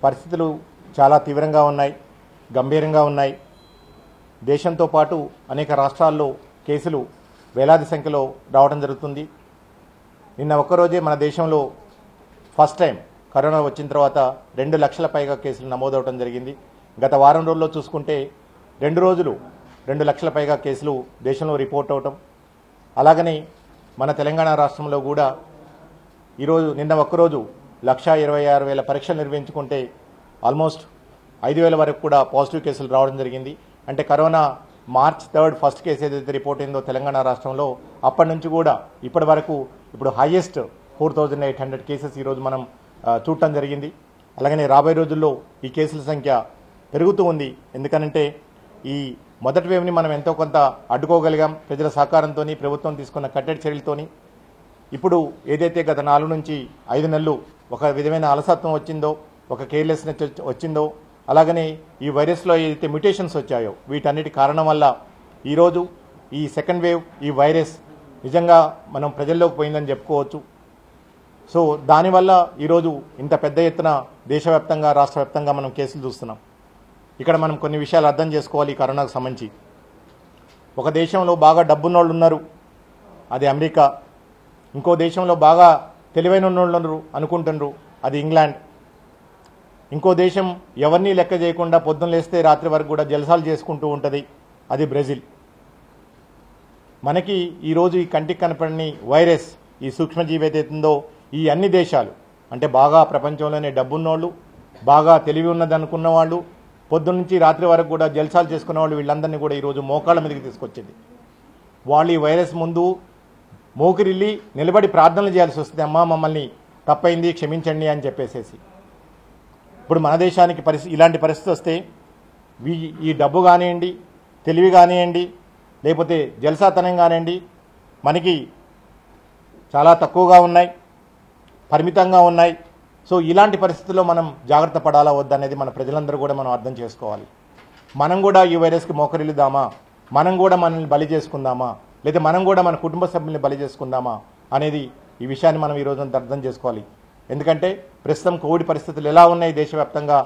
పరిస్థితులు చాలా తీవ్రంగా ఉన్నాయి, గంభీరంగా ఉన్నాయి. దేశంతో పాటు అనేక రాష్ట్రాల్లో కేసులు వేలాది సంఖ్యలో రావడం జరుగుతుంది. నిన్న ఒక్కరోజే మన దేశంలో ఫస్ట్ టైం కరోనా వచ్చిన తర్వాత 2 లక్షల పైగా కేసులు నమోదవడం జరిగింది. గత వారం రోజుల్లో చూసుకుంటే 2 రోజులు 2 లక్షల పైగా కేసులు దేశంలో రిపోర్ట్ అవటం. అలాగనే మన తెలంగాణ రాష్ట్రంలో కూడా ఈరోజు నిన్న ఒక్కరోజు 1,26,000 పరీక్షలు నిర్వహించుకుంటే ఆల్మోస్ట్ 5,000 వరకు కూడా పాజిటివ్ కేసులు రావడం జరిగింది. అంటే కరోనా March 3 ఫస్ట్ కేసు ఏదైతే రిపోర్ట్ అయిందో తెలంగాణ రాష్ట్రంలో అప్పటి నుంచి కూడా ఇప్పటి వరకు ఇప్పుడు హైయెస్ట్ 4,800 కేసెస్ ఈరోజు మనం చూడటం జరిగింది. అలాగనే రాబోయే రోజుల్లో ఈ కేసుల సంఖ్య పెరుగుతూ ఉంది. ఎందుకనంటే ఈ మొదటి వేవ్ని మనం ఎంతో కొంత అడ్డుకోగలిగాం ప్రజల సహకారంతో, ప్రభుత్వం తీసుకున్న కట్టడి చర్యలతోని. ఇప్పుడు ఏదైతే గత 4 నుంచి 5 నెలలు ఒక విధమైన అలసత్వం వచ్చిందో, ఒక కేర్లెస్నెస్ వచ్చిందో, అలాగనే ఈ వైరస్లో ఏదైతే మ్యుటేషన్స్ వచ్చాయో వీటన్నిటి కారణం వల్ల ఈరోజు ఈ సెకండ్ వేవ్ ఈ వైరస్ నిజంగా మనం ప్రజల్లోకి పోయిందని చెప్పుకోవచ్చు. సో దానివల్ల ఈరోజు ఇంత పెద్ద ఎత్తున దేశవ్యాప్తంగా రాష్ట్ర వ్యాప్తంగా మనం కేసులు చూస్తున్నాం. ఇక్కడ మనం కొన్ని విషయాలు అర్థం చేసుకోవాలి. ఈ కరోనాకు సంబంధించి ఒక దేశంలో బాగా డబ్బున్నోళ్ళు ఉన్నారు, అది అమెరికా. ఇంకో దేశంలో బాగా తెలివైన ఉన్నోళ్ళు అనుకుంటున్నారు, అది ఇంగ్లాండ్. ఇంకో దేశం ఎవరిని లెక్క చేయకుండా పొద్దున్న లేస్తే రాత్రి వరకు కూడా జలసాలు చేసుకుంటూ ఉంటుంది, అది బ్రెజిల్. మనకి ఈరోజు ఈ కంటికి కనపడని వైరస్, ఈ సూక్ష్మజీవి ఏదైతుందో ఈ అన్ని దేశాలు అంటే బాగా ప్రపంచంలోనే డబ్బున్నోళ్ళు, బాగా తెలివి ఉన్నది అనుకున్న వాళ్ళు, పొద్దున్న నుంచి రాత్రి వరకు కూడా జలసాలు చేసుకున్న వాళ్ళు, వీళ్ళందరినీ కూడా ఈరోజు మోకాళ్ళ మీదకి తీసుకొచ్చింది. వాళ్ళు ఈ వైరస్ ముందు మోకిరిల్లి నిలబడి ప్రార్థనలు చేయాల్సి వస్తుంది, అమ్మా మమ్మల్ని తప్పైంది క్షమించండి అని చెప్పేసేసి. ఇప్పుడు మన దేశానికి ఇలాంటి పరిస్థితి వస్తే ఈ డబ్బు కానివ్వండి, తెలివి కానివ్వండి, లేకపోతే జల్సాతనం కానివ్వండి, మనకి చాలా తక్కువగా ఉన్నాయి, పరిమితంగా ఉన్నాయి. సో ఇలాంటి పరిస్థితుల్లో మనం జాగ్రత్త పడాలా వద్దనేది మన ప్రజలందరూ కూడా మనం అర్థం చేసుకోవాలి. మనం కూడా ఈ వైరస్కి మోకరిల్లుదామా, మనం కూడా మనల్ని బలి చేసుకుందామా, లేదా మనం కూడా మన కుటుంబ సభ్యుల్ని బలి చేసుకుందామా అనేది ఈ విషయాన్ని మనం ఈరోజు అర్థం చేసుకోవాలి. ఎందుకంటే ప్రస్తుతం కోవిడ్ పరిస్థితులు ఎలా ఉన్నాయి దేశవ్యాప్తంగా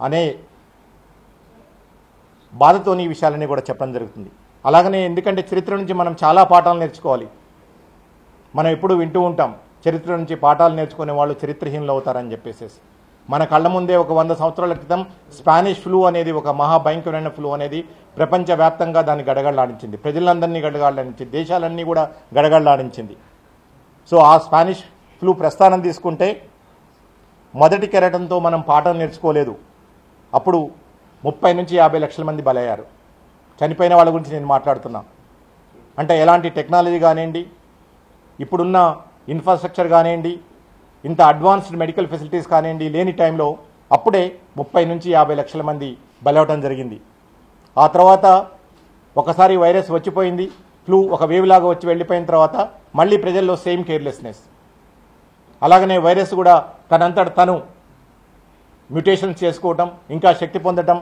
అనే బాధతోని ఈ విషయాలన్నీ కూడా చెప్పడం జరుగుతుంది. అలాగనే ఎందుకంటే చరిత్ర నుంచి మనం చాలా పాఠాలు నేర్చుకోవాలి. మనం ఎప్పుడు వింటూ ఉంటాం, చరిత్ర నుంచి పాఠాలు నేర్చుకునే వాళ్ళు చరిత్రహీనులు అవుతారని చెప్పేసి. మన కళ్ళ ముందే ఒక 100 సంవత్సరాల క్రితం స్పానిష్ ఫ్లూ అనేది, ఒక మహాభయంకరమైన ఫ్లూ అనేది ప్రపంచవ్యాప్తంగా దాన్ని గడగడలాడించింది, ప్రజలందరినీ గడగడలాడించింది, దేశాలన్నీ కూడా గడగడలాడించింది. సో ఆ స్పానిష్ ఫ్లూ ప్రస్థానం తీసుకుంటే మొదటి కెరటంతో మనం పాఠం నేర్చుకోలేదు. అప్పుడు 30 నుంచి 50 లక్షల మంది బలయ్యారు. చనిపోయిన వాళ్ళ గురించి నేను మాట్లాడుతున్నా. అంటే ఎలాంటి టెక్నాలజీ కానివ్వండి, ఇప్పుడున్న ఇన్ఫ్రాస్ట్రక్చర్ కానివ్వండి, ఇంత అడ్వాన్స్డ్ మెడికల్ ఫెసిలిటీస్ కానివ్వండి లేని టైంలో అప్పుడే 30 నుంచి 50 లక్షల మంది బలవటం జరిగింది. ఆ తర్వాత ఒకసారి వైరస్ వచ్చిపోయింది, ఫ్లూ ఒక వేవ్ లాగా వచ్చి వెళ్ళిపోయిన తర్వాత మళ్ళీ ప్రజల్లో సేమ్ కేర్లెస్నెస్. అలాగనే వైరస్ కూడా తనంతట తను మ్యుటేషన్స్ చేసుకోవటం, ఇంకా శక్తి పొందటం,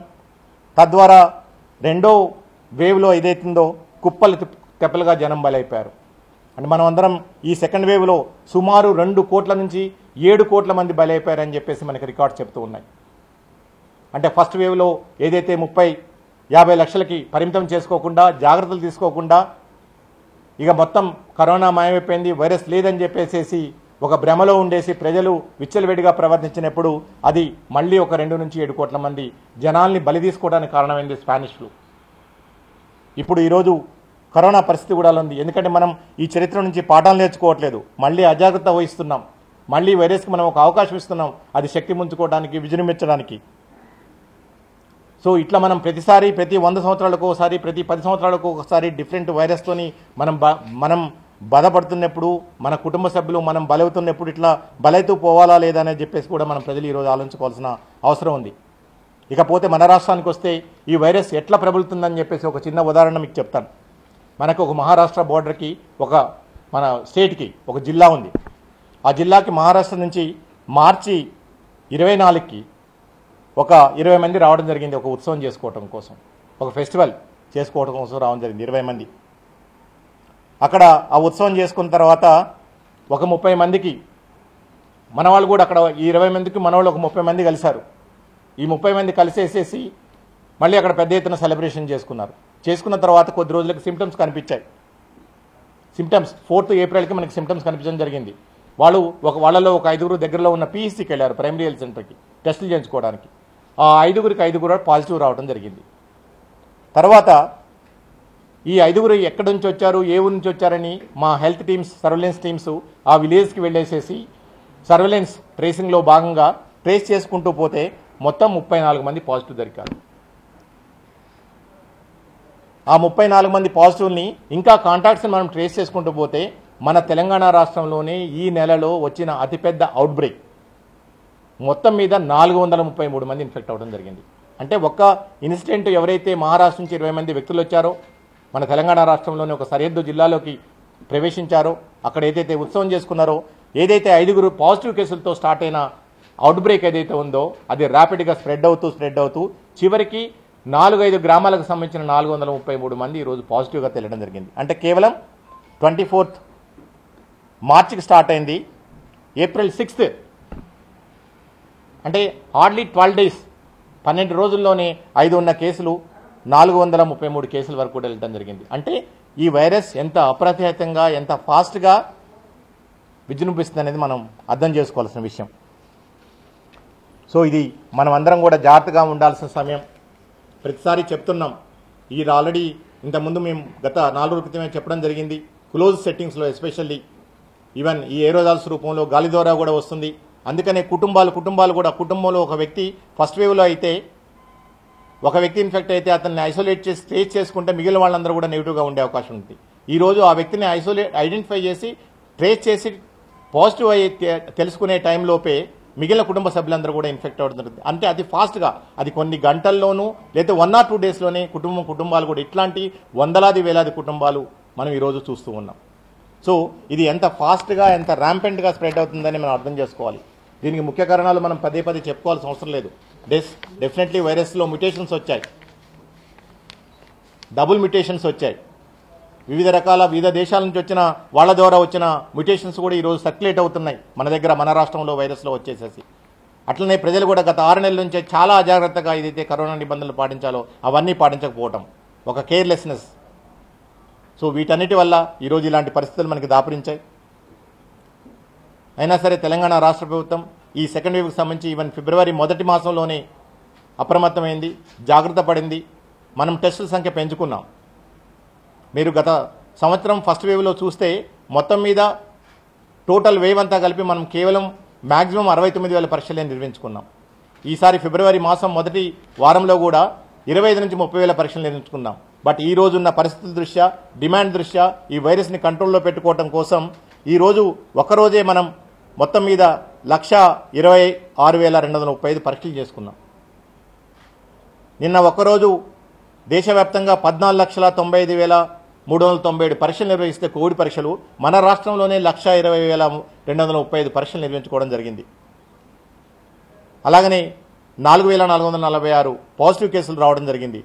తద్వారా రెండో వేవ్లో ఏదైతుందో కుప్పలు తెప్పలుగా జనం బలైపోయారు. అంటే మనం అందరం ఈ సెకండ్ వేవ్లో సుమారు 2 కోట్ల నుంచి 7 కోట్ల మంది బలైపోయారని చెప్పేసి మనకి రికార్డ్స్ చెప్తూ ఉన్నాయి. అంటే ఫస్ట్ వేవ్లో ఏదైతే 30-50 లక్షలకి పరిమితం చేసుకోకుండా, జాగ్రత్తలు తీసుకోకుండా ఇక మొత్తం కరోనా మాయమైపోయింది, వైరస్ లేదని చెప్పేసేసి ఒక భ్రమలో ఉండేసి ప్రజలు విచ్చలవిడిగా ప్రవర్తించినప్పుడు అది మళ్ళీ ఒక 2 నుంచి 7 కోట్ల మంది జనాల్ని బలి తీసుకోవడానికి కారణమైంది స్పానిష్ ఫ్లూ. ఇప్పుడు ఈరోజు కరోనా పరిస్థితి కూడా ఉంది. ఎందుకంటే మనం ఈ చరిత్ర నుంచి పాఠాలు నేర్చుకోవట్లేదు, మళ్ళీ అజాగ్రత్త వహిస్తున్నాం, మళ్ళీ వైరస్కి మనం ఒక అవకాశం ఇస్తున్నాం అది శక్తి ముంచుకోవడానికి, విజృంభించడానికి. సో ఇట్లా మనం ప్రతిసారి ప్రతి 100 సంవత్సరాలకు ఒకసారి, ప్రతి 10 సంవత్సరాలకు ఒకసారి డిఫరెంట్ వైరస్తోని మనం బాధపడుతున్నప్పుడు, మన కుటుంబ సభ్యులు మనం బలవుతున్నప్పుడు ఇట్లా బలైతూ పోవాలా లేదా అని చెప్పేసి కూడా మనం ప్రజలు ఈరోజు ఆలోచించుకోవాల్సిన అవసరం ఉంది. ఇకపోతే మన రాష్ట్రానికి వస్తే ఈ వైరస్ ఎట్లా ప్రబలుతుందని చెప్పేసి ఒక చిన్న ఉదాహరణ మీకు చెప్తాను. మనకు ఒక మహారాష్ట్ర బోర్డర్కి, ఒక మన స్టేట్కి ఒక జిల్లా ఉంది. ఆ జిల్లాకి మహారాష్ట్ర నుంచి మార్చి 24కి ఒక 20 మంది రావడం జరిగింది, ఒక ఉత్సవం చేసుకోవటం కోసం, ఒక ఫెస్టివల్ చేసుకోవడం కోసం రావడం జరిగింది 20 మంది. అక్కడ ఆ ఉత్సవం చేసుకున్న తర్వాత ఒక 30 మందికి మన వాళ్ళు కూడా అక్కడ ఈ 20 మందికి మన వాళ్ళు ఒక 30 మంది కలిశారు. ఈ 30 మంది కలిసేసేసి మళ్ళీ అక్కడ పెద్ద ఎత్తున సెలబ్రేషన్ చేసుకున్నారు. చేసుకున్న తర్వాత కొద్ది రోజులకి సిమ్టమ్స్ కనిపించాయి. సిమ్టమ్స్ 4th ఏప్రిల్కి మనకి సిమ్టమ్స్ కనిపించడం జరిగింది. వాళ్ళలో ఒక 5 దగ్గరలో ఉన్న పీఈసీకి వెళ్ళారు, ప్రైమరీ హెల్త్ సెంటర్కి టెస్టులు చేయించుకోవడానికి. ఆ 5 పాజిటివ్ రావడం జరిగింది. తర్వాత ఈ 5 ఎక్కడి నుంచి వచ్చారు, ఏ ఊరు నుంచి వచ్చారని మా హెల్త్ టీమ్స్, సర్వేలెన్స్ టీమ్స్ ఆ విలేజ్కి వెళ్ళేసేసి సర్వేలెన్స్ ట్రేసింగ్లో భాగంగా ట్రేస్ చేసుకుంటూ పోతే మొత్తం 34 మంది పాజిటివ్ దొరికారు. ఆ 34 మంది పాజిటివ్ని ఇంకా కాంటాక్ట్స్ని మనం ట్రేస్ చేసుకుంటూ పోతే మన తెలంగాణ రాష్ట్రంలోనే ఈ నెలలో వచ్చిన అతిపెద్ద అవుట్బ్రేక్. మొత్తం మీద 433 మంది ఇన్ఫెక్ట్ అవ్వడం జరిగింది. అంటే ఒక్క ఇన్సిడెంట్ ఎవరైతే మహారాష్ట్ర నుంచి 20 మంది వ్యక్తులు వచ్చారో, మన తెలంగాణ రాష్ట్రంలోని ఒక సరిహద్దు జిల్లాలోకి ప్రవేశించారో, అక్కడ ఏదైతే ఉత్సవం చేసుకున్నారో, ఏదైతే 5 పాజిటివ్ కేసులతో స్టార్ట్ అయిన అవుట్బ్రేక్ ఏదైతే ఉందో అది ర్యాపిడ్గా స్ప్రెడ్ అవుతూ చివరికి 4-5 గ్రామాలకు సంబంధించిన 433 మంది ఈరోజు పాజిటివ్గా తెలియడం జరిగింది. అంటే కేవలం 24th మార్చికి స్టార్ట్ అయింది, ఏప్రిల్ 6th అంటే హార్డ్లీ 12 days 12 రోజుల్లోనే 5 ఉన్న కేసులు 433 కేసుల వరకు కూడా వెళ్ళడం జరిగింది. అంటే ఈ వైరస్ ఎంత అప్రతిహతంగా, ఎంత ఫాస్ట్గా విజృంభిస్తుంది అనేది మనం అర్థం చేసుకోవాల్సిన విషయం. సో ఇది మనం అందరం కూడా జాగ్రత్తగా ఉండాల్సిన సమయం. ప్రతిసారి చెప్తున్నాం, ఇది ఆల్రెడీ ఇంతకుముందు మేము గత 4 రోజుల క్రితమే చెప్పడం జరిగింది. క్లోజ్ సెట్టింగ్స్లో ఎస్పెషల్లీ ఈవెన్ ఈ ఏరోజాల్స్ రూపంలో గాలి ద్వారా కూడా వస్తుంది. అందుకనే కుటుంబాలు కూడా కుటుంబంలో ఒక వ్యక్తి ఫస్ట్ వేవ్లో అయితే ఒక వ్యక్తి ఇన్ఫెక్ట్ అయితే అతన్ని ఐసోలేట్ చేసి ట్రేస్ చేసుకుంటే మిగిలిన వాళ్ళందరూ కూడా నెగిటివ్గా ఉండే అవకాశం ఉంది. ఈరోజు ఆ వ్యక్తిని ఐడెంటిఫై చేసి ట్రేస్ చేసి పాజిటివ్ అయ్యి తెలుసుకునే టైంలోపే మిగిలిన కుటుంబ సభ్యులందరూ కూడా ఇన్ఫెక్ట్ అవుతుంది. అంటే అది ఫాస్ట్గా, అది కొన్ని గంటల్లోనూ లేదా 1 or 2 daysలోనే కుటుంబాలు కూడా ఇట్లాంటి వందలాది వేలాది కుటుంబాలు మనం ఈరోజు చూస్తూ ఉన్నాం. సో ఇది ఎంత ఫాస్ట్గా, ఎంత ర్యాంపెంట్గా స్ప్రెడ్ అవుతుందని మనం అర్థం చేసుకోవాలి. దీనికి ముఖ్య కారణాలు మనం పదే చెప్పుకోవాల్సిన అవసరం లేదు. డెఫినెట్లీ వైరస్లో మ్యుటేషన్స్ వచ్చాయి, డబుల్ మ్యుటేషన్స్ వచ్చాయి. వివిధ దేశాల నుంచి వచ్చిన వాళ్ళ ద్వారా వచ్చిన మ్యుటేషన్స్ కూడా ఈరోజు సర్క్యులేట్ అవుతున్నాయి మన రాష్ట్రంలో వైరస్లో వచ్చేసేసి. అట్లనే ప్రజలు కూడా గత 6 నెలల నుంచే చాలా అజాగ్రత్తగా ఏదైతే కరోనా నిబంధనలు పాటించాలో అవన్నీ పాటించకపోవటం, ఒక కేర్లెస్నెస్. సో వీటన్నిటి వల్ల ఈరోజు ఇలాంటి పరిస్థితులు మనకి దాపురించాయి. అయినా సరే తెలంగాణ రాష్ట్ర ప్రభుత్వం ఈ సెకండ్ వేవ్కి సంబంధించి ఈవెన్ ఫిబ్రవరి మొదటి మాసంలోనే అప్రమత్తమైంది, జాగ్రత్త పడింది. మనం టెస్టుల సంఖ్య పెంచుకున్నాం. మీరు గత సంవత్సరం ఫస్ట్ వేవ్లో చూస్తే మొత్తం మీద టోటల్ వేవ్ అంతా కలిపి మనం కేవలం మ్యాక్సిమం 69,000 పరీక్షలే నిర్వహించుకున్నాం. ఈసారి ఫిబ్రవరి మాసం మొదటి వారంలో కూడా 25 నుంచి 30,000 పరీక్షలు నిర్వహించుకున్నాం. బట్ ఈ రోజున్న పరిస్థితుల దృష్ట్యా, డిమాండ్ దృష్ట్యా ఈ వైరస్ని కంట్రోల్లో పెట్టుకోవడం కోసం ఈరోజు ఒక్కరోజే మనం మొత్తం మీద 126,235 పరీక్షలు చేసుకున్నాం. నిన్న ఒక్కరోజు దేశవ్యాప్తంగా 14,95,397 పరీక్షలు నిర్వహిస్తే కోవిడ్ పరీక్షలు మన రాష్ట్రంలోనే 120,235 పరీక్షలు నిర్వహించుకోవడం జరిగింది. అలాగనే 4,446 పాజిటివ్ కేసులు రావడం జరిగింది.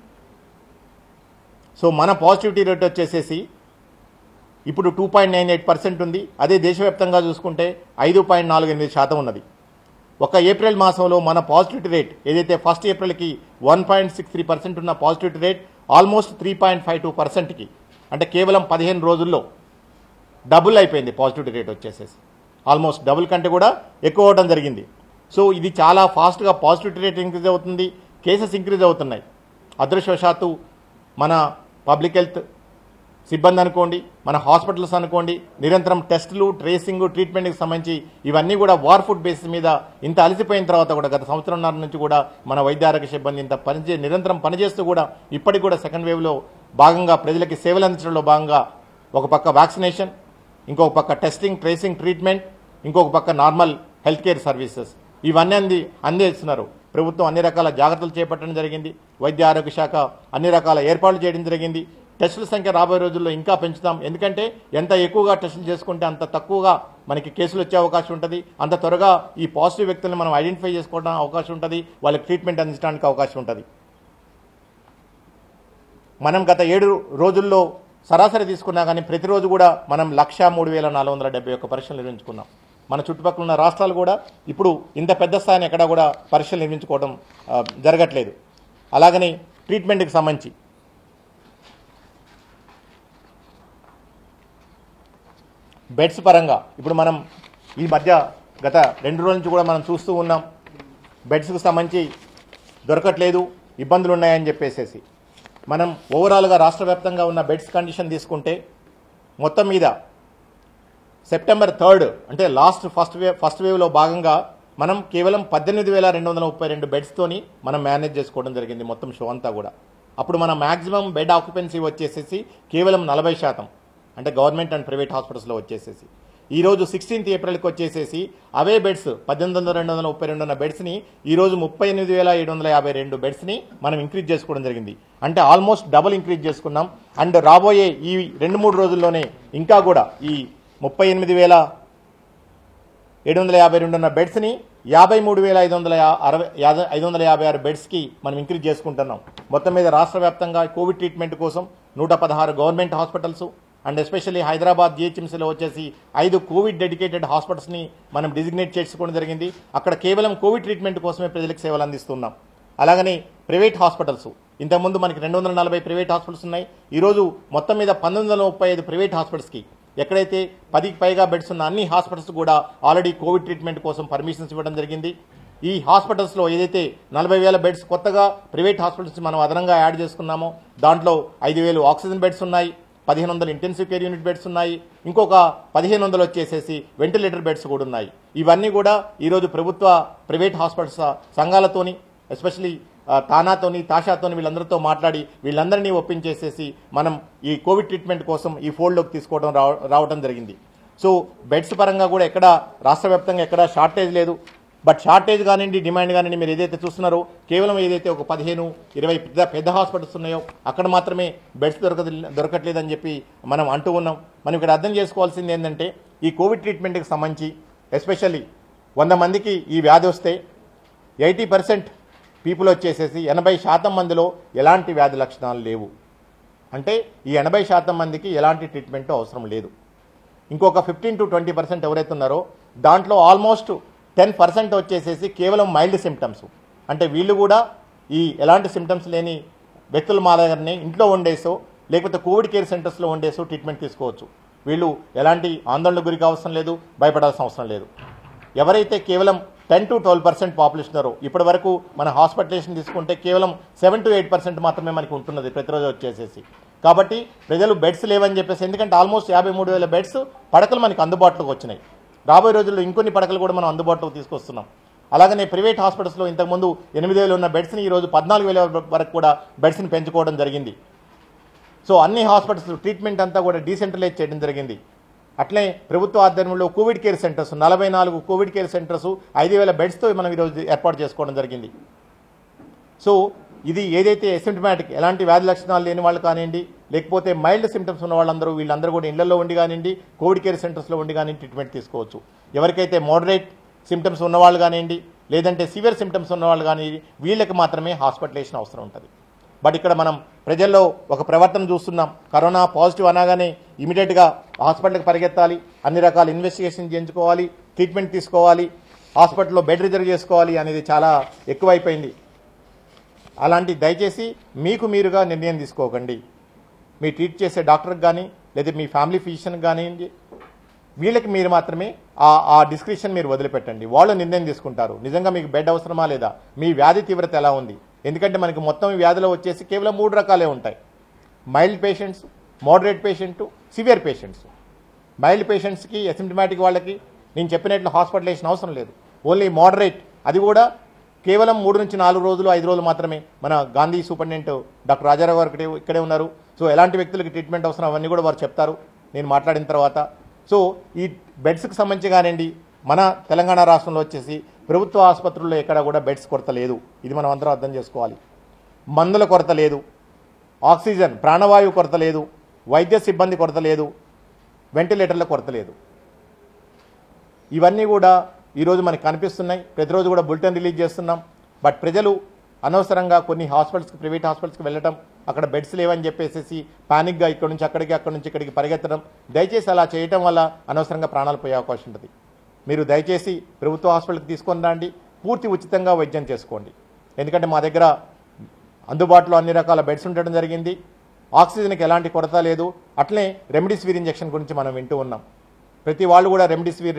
సో మన పాజిటివిటీ రేట్ వచ్చేసేసి ఇప్పుడు 2.98% ఉంది. అదే దేశవ్యాప్తంగా చూసుకుంటే 5.48% ఉన్నది. ఒక ఏప్రిల్ మాసంలో మన పాజిటివిటీ రేట్ ఏదైతే ఫస్ట్ ఏప్రిల్కి 1.63% ఉన్న పాజిటివిటీ రేట్ ఆల్మోస్ట్ 3.52%కి, అంటే కేవలం 15 రోజుల్లో డబుల్ అయిపోయింది. పాజిటివిటీ రేట్ వచ్చేసేసి ఆల్మోస్ట్ డబుల్ కంటే కూడా ఎక్కువ అవడం జరిగింది. సో ఇది చాలా ఫాస్ట్గా పాజిటివిటీ రేట్ ఇంక్రీజ్ అవుతుంది, కేసెస్ ఇంక్రీజ్ అవుతున్నాయి. అదృష్టవశాత్తు మన పబ్లిక్ హెల్త్ సిబ్బంది అనుకోండి, మన హాస్పిటల్స్ అనుకోండి, నిరంతరం టెస్టులు, ట్రేసింగ్, ట్రీట్మెంట్కి సంబంధించి ఇవన్నీ కూడా వార్ఫుడ్ బేసిస్ మీద ఇంత అలసిపోయిన తర్వాత కూడా గత సంవత్సరంన్నర నుంచి కూడా మన వైద్య ఆరోగ్య సిబ్బంది ఇంత నిరంతరం పనిచేస్తూ కూడా ఇప్పటికి కూడా సెకండ్ వేవ్లో భాగంగా ప్రజలకి సేవలు అందించడంలో భాగంగా ఒక పక్క వ్యాక్సినేషన్, ఇంకొక పక్క టెస్టింగ్, ట్రేసింగ్, ట్రీట్మెంట్, ఇంకొక పక్క నార్మల్ హెల్త్ కేర్ సర్వీసెస్ ఇవన్నీ అందిస్తున్నారు. ప్రభుత్వం అన్ని రకాల జాగ్రత్తలు చేపట్టడం జరిగింది. వైద్య ఆరోగ్య శాఖ అన్ని రకాల ఏర్పాట్లు చేయడం జరిగింది. టెస్టుల సంఖ్య రాబోయే రోజుల్లో ఇంకా పెంచుతాం. ఎందుకంటే ఎంత ఎక్కువగా టెస్టులు చేసుకుంటే అంత తక్కువగా మనకి కేసులు వచ్చే అవకాశం ఉంటుంది, అంత త్వరగా ఈ పాజిటివ్ వ్యక్తులను మనం ఐడెంటిఫై చేసుకోవడానికి అవకాశం ఉంటుంది, వాళ్ళకి ట్రీట్మెంట్ అందించడానికి అవకాశం ఉంటుంది. మనం గత 7 రోజుల్లో సరాసరి తీసుకున్నా కానీ ప్రతిరోజు కూడా మనం 103,471 పరీక్షలు నిర్వహించుకున్నాం. మన చుట్టుపక్కల ఉన్న రాష్ట్రాలు కూడా ఇప్పుడు ఇంత పెద్ద స్థాయిని ఎక్కడా కూడా పరీక్షలు నిర్వహించుకోవడం జరగట్లేదు. అలాగని ట్రీట్మెంట్కి సంబంధించి బెడ్స్ పరంగా ఇప్పుడు మనం ఈ మధ్య గత 2 రోజుల నుంచి కూడా మనం చూస్తూ ఉన్నాం, బెడ్స్కి సంబంధించి దొరకట్లేదు, ఇబ్బందులు ఉన్నాయని చెప్పేసి. మనం ఓవరాల్గా రాష్ట్ర వ్యాప్తంగా ఉన్న బెడ్స్ కండిషన్ తీసుకుంటే మొత్తం మీద సెప్టెంబర్ 3 అంటే లాస్ట్ ఫస్ట్ వేవ్లో భాగంగా మనం కేవలం 18,232 బెడ్స్తోని మనం మేనేజ్ చేసుకోవడం జరిగింది మొత్తం షో అంతా కూడా. అప్పుడు మన మ్యాక్సిమం బెడ్ ఆక్యుపెన్సీ వచ్చేసేసి కేవలం 40%, అంటే గవర్నమెంట్ అండ్ ప్రైవేట్ హాస్పిటల్స్లో వచ్చేసేసి. ఈరోజు 16th ఏప్రిల్కి వచ్చేసేసి అవే బెడ్స్ 18,232 ఉన్న బెడ్స్ని ఈరోజు 38,752 బెడ్స్ని మనం ఇంక్రీజ్ చేసుకోవడం జరిగింది. అంటే ఆల్మోస్ట్ డబుల్ ఇంక్రీజ్ చేసుకున్నాం. అండ్ రాబోయే ఈ 2-3 రోజుల్లోనే ఇంకా కూడా ఈ 38,752 ఉన్న బెడ్స్ని 53,556 బెడ్స్కి మనం ఇంక్రీజ్ చేసుకుంటున్నాం. మొత్తం మీద రాష్ట్ర వ్యాప్తంగా కోవిడ్ ట్రీట్మెంట్ కోసం 116 government hospitals and especially Hyderabad జిహెచ్ఎంసీలో వచ్చేసి 5 కోవిడ్ డెడికేటెడ్ హాస్పిటల్స్ని మనం డిజిగ్నేట్ చేసుకోవడం జరిగింది. అక్కడ కేవలం కోవిడ్ ట్రీట్మెంట్ కోసమే ప్రజలకు సేవలు అందిస్తున్నాం. అలాగనే ప్రైవేట్ హాస్పిటల్స్, ఇంతకుముందు మనకి 240 ప్రైవేట్ హాస్పిటల్స్ ఉన్నాయి. ఈరోజు మొత్తం మీద 1935 ప్రైవేట్ హాస్పిటల్స్కి ఎక్కడైతే 10కి పైగా బెడ్స్ ఉన్న అన్ని హాస్పిటల్స్ కూడా ఆల్రెడీ కోవిడ్ ట్రీట్మెంట్ కోసం పర్మిషన్స్ ఇవ్వడం జరిగింది. ఈ హాస్పిటల్స్లో ఏదైతే 40,000 బెడ్స్ కొత్తగా ప్రైవేట్ హాస్పిటల్స్ మనం అదనంగా యాడ్ చేసుకున్నామో దాంట్లో 5,000 ఆక్సిజన్ బెడ్స్ ఉన్నాయి, 1,500 ఇంటెన్సివ్ కేర్ యూనిట్ బెడ్స్ ఉన్నాయి, ఇంకొక 1,500 వచ్చేసేసి వెంటిలేటర్ బెడ్స్ కూడా ఉన్నాయి. ఇవన్నీ కూడా ఈరోజు ప్రభుత్వ ప్రైవేట్ హాస్పిటల్స్ సంఘాలతోని ఎస్పెషలీ తానాతోని తాషాతోని వీళ్ళందరితో మాట్లాడి వీళ్ళందరినీ ఒప్పించేసేసి మనం ఈ కోవిడ్ ట్రీట్మెంట్ కోసం ఈ ఫోల్డ్లోకి తీసుకోవడం రావడం జరిగింది. సో బెడ్స్ పరంగా కూడా ఎక్కడ రాష్ట్ర వ్యాప్తంగా ఎక్కడ షార్టేజ్ లేదు. బట్ షార్టేజ్ కానివ్వండి, డిమాండ్ కానివ్వండి, మీరు ఏదైతే చూస్తున్నారో కేవలం ఏదైతే ఒక 15-20 పెద్ద హాస్పిటల్స్ ఉన్నాయో అక్కడ మాత్రమే బెడ్స్ దొరకట్లేదని చెప్పి మనం అంటూ ఉన్నాం. మనం ఇక్కడ అర్థం చేసుకోవాల్సింది ఏంటంటే ఈ కోవిడ్ ట్రీట్మెంట్కి సంబంధించి ఎస్పెషల్లీ 100 మందికి ఈ వ్యాధి వస్తే 80% పీపుల్ వచ్చేసేసి 80% మందిలో ఎలాంటి వ్యాధి లక్షణాలు లేవు. అంటే ఈ 80% మందికి ఎలాంటి ట్రీట్మెంట్ అవసరం లేదు. ఇంకొక 15-20% ఎవరైతే ఉన్నారో దాంట్లో ఆల్మోస్ట్ 10% వచ్చేసేసి కేవలం మైల్డ్ సిమ్టమ్స్, అంటే వీళ్ళు కూడా ఈ ఎలాంటి సిమ్టమ్స్ లేని వ్యక్తుల మాదిరిగానే ఇంట్లో ఉండేసో లేకపోతే కోవిడ్ కేర్ సెంటర్స్లో ఉండేసో ట్రీట్మెంట్ తీసుకోవచ్చు. వీళ్ళు ఎలాంటి ఆందోళనకు గురి కావాల్సిన లేదు, భయపడాల్సిన అవసరం లేదు. ఎవరైతే కేవలం 10-12% పాపులేషన్ ఉన్నారో ఇప్పటి వరకు మన హాస్పిటలైజేషన్ తీసుకుంటే కేవలం 7-8% మాత్రమే మనకి ఉంటున్నది ప్రతిరోజు వచ్చేసేసి. కాబట్టి ప్రజలు బెడ్స్ లేవని చెప్పేసి, ఎందుకంటే ఆల్మోస్ట్ 53,000 బెడ్స్ పడకలు మనకి అందుబాటులోకి వచ్చినాయి. రాబోయే రోజుల్లో ఇంకొన్ని పడకలు కూడా మనం అందుబాటులోకి తీసుకొస్తున్నాం. అలాగనే ప్రైవేట్ హాస్పిటల్స్లో ఇంతకుముందు 8,000 ఉన్న బెడ్స్ని ఈరోజు 14,000 వరకు కూడా బెడ్స్ని పెంచుకోవడం జరిగింది. సో అన్ని హాస్పిటల్స్ ట్రీట్మెంట్ అంతా కూడా డీసెంట్రలైజ్ చేయడం జరిగింది. అట్లే ప్రభుత్వ ఆధ్వర్యంలో Covid care centres 44 Covid care centres 5,000 బెడ్స్తో మనం ఈరోజు ఏర్పాటు చేసుకోవడం జరిగింది. సో ఇది ఏదైతే అసిమ్టమాటిక్ ఎలాంటి వ్యాధి లక్షణాలు లేని వాళ్ళు కానివ్వండి, లేకపోతే మైల్డ్ సిమ్టమ్స్ ఉన్న వీళ్ళందరూ కూడా ఇళ్లలో ఉండి కానివ్వండి, కోవిడ్ కేర్ సెంటర్స్లో ఉండి కానివ్వండి ట్రీట్మెంట్ తీసుకోవచ్చు. ఎవరికైతే మోడరేట్ సిమ్టమ్స్ ఉన్నవాళ్ళు కానివ్వండి, లేదంటే సివియర్ సిమ్టమ్స్ ఉన్నవాళ్ళు కానివ్వండి, వీళ్ళకి మాత్రమే హాస్పిటలైజేషన్ అవసరం ఉంటుంది. బట్ ఇక్కడ మనం ప్రజల్లో ఒక ప్రవర్తన చూస్తున్నాం. కరోనా పాజిటివ్ అనగానే ఇమీడియట్గా హాస్పిటల్కి పరిగెత్తాలి, అన్ని రకాల ఇన్వెస్టిగేషన్ చేయించుకోవాలి, ట్రీట్మెంట్ తీసుకోవాలి, హాస్పిటల్లో బెడ్ రిజర్వ్ చేసుకోవాలి అనేది చాలా ఎక్కువైపోయింది. అలాంటి దయచేసి మీకు మీరుగా నిర్ణయం తీసుకోకండి. మీ ట్రీట్ చేసే డాక్టర్కి కానీ లేదా మీ ఫ్యామిలీ ఫిజిషియన్కి కానివ్వండి, వీళ్ళకి మీరు మాత్రమే ఆ డిస్క్రిప్షన్ మీరు వదిలిపెట్టండి. వాళ్ళు నిర్ణయం తీసుకుంటారు నిజంగా మీకు బెడ్ అవసరమా లేదా, మీ వ్యాధి తీవ్రత ఎలా ఉంది. ఎందుకంటే మనకి మొత్తం ఈ వ్యాధిలో వచ్చేసి కేవలం 3 రకాలే ఉంటాయి: mild patients, moderate patient, severe patients. Mild పేషెంట్స్కి అసిమ్టమాటిక్ వాళ్ళకి నేను చెప్పినట్లు హాస్పిటలైజేషన్ అవసరం లేదు. ఓన్లీ మోడరేట్, అది కూడా కేవలం 3 నుంచి 4 రోజులు 5 రోజులు మాత్రమే. మన గాంధీ సూపరింటెండెంట్ డాక్టర్ రాజారావు గారు ఇక్కడే ఉన్నారు. సో ఎలాంటి వ్యక్తులకి ట్రీట్మెంట్ అవసరం అవన్నీ కూడా వారు చెప్తారు నేను మాట్లాడిన తర్వాత. సో ఈ బెడ్స్కి సంబంధించి కానివ్వండి, మన తెలంగాణ రాష్ట్రంలో వచ్చేసి ప్రభుత్వ ఆసుపత్రుల్లో ఎక్కడ కూడా బెడ్స్ కొరత లేదు. ఇది మనం అందరం అర్థం చేసుకోవాలి. మందుల కొరత లేదు, ఆక్సిజన్ ప్రాణవాయువు కొరత లేదు, వైద్య సిబ్బంది కొరత లేదు, వెంటిలేటర్ల కొరత లేదు. ఇవన్నీ కూడా ఈరోజు మనకు కనిపిస్తున్నాయి. ప్రతిరోజు కూడా బులెటిన్ రిలీజ్ చేస్తున్నాం. బట్ ప్రజలు అనవసరంగా కొన్ని హాస్పిటల్స్కి, ప్రైవేట్ హాస్పిటల్స్కి వెళ్ళటం, అక్కడ బెడ్స్ లేవని చెప్పేసి పానిక్గా ఇక్కడ నుంచి అక్కడికి, అక్కడి నుంచి ఇక్కడికి పరిగెత్తడం, దయచేసి అలా చేయటం వల్ల అనవసరంగా ప్రాణాలు పోయే అవకాశం ఉంటుంది. మీరు దయచేసి ప్రభుత్వ హాస్పిటల్కి తీసుకొని రండి, పూర్తి ఉచితంగా వైద్యం చేసుకోండి. ఎందుకంటే మా దగ్గర అందుబాటులో అన్ని రకాల బెడ్స్ ఉండడం జరిగింది. ఆక్సిజన్కి ఎలాంటి కొరత లేదు. అట్లనే రెమ్డెసివిర్ ఇంజెక్షన్ గురించి మనం వింటూ ఉన్నాం. ప్రతి వాళ్ళు కూడా రెమ్డెసివిర్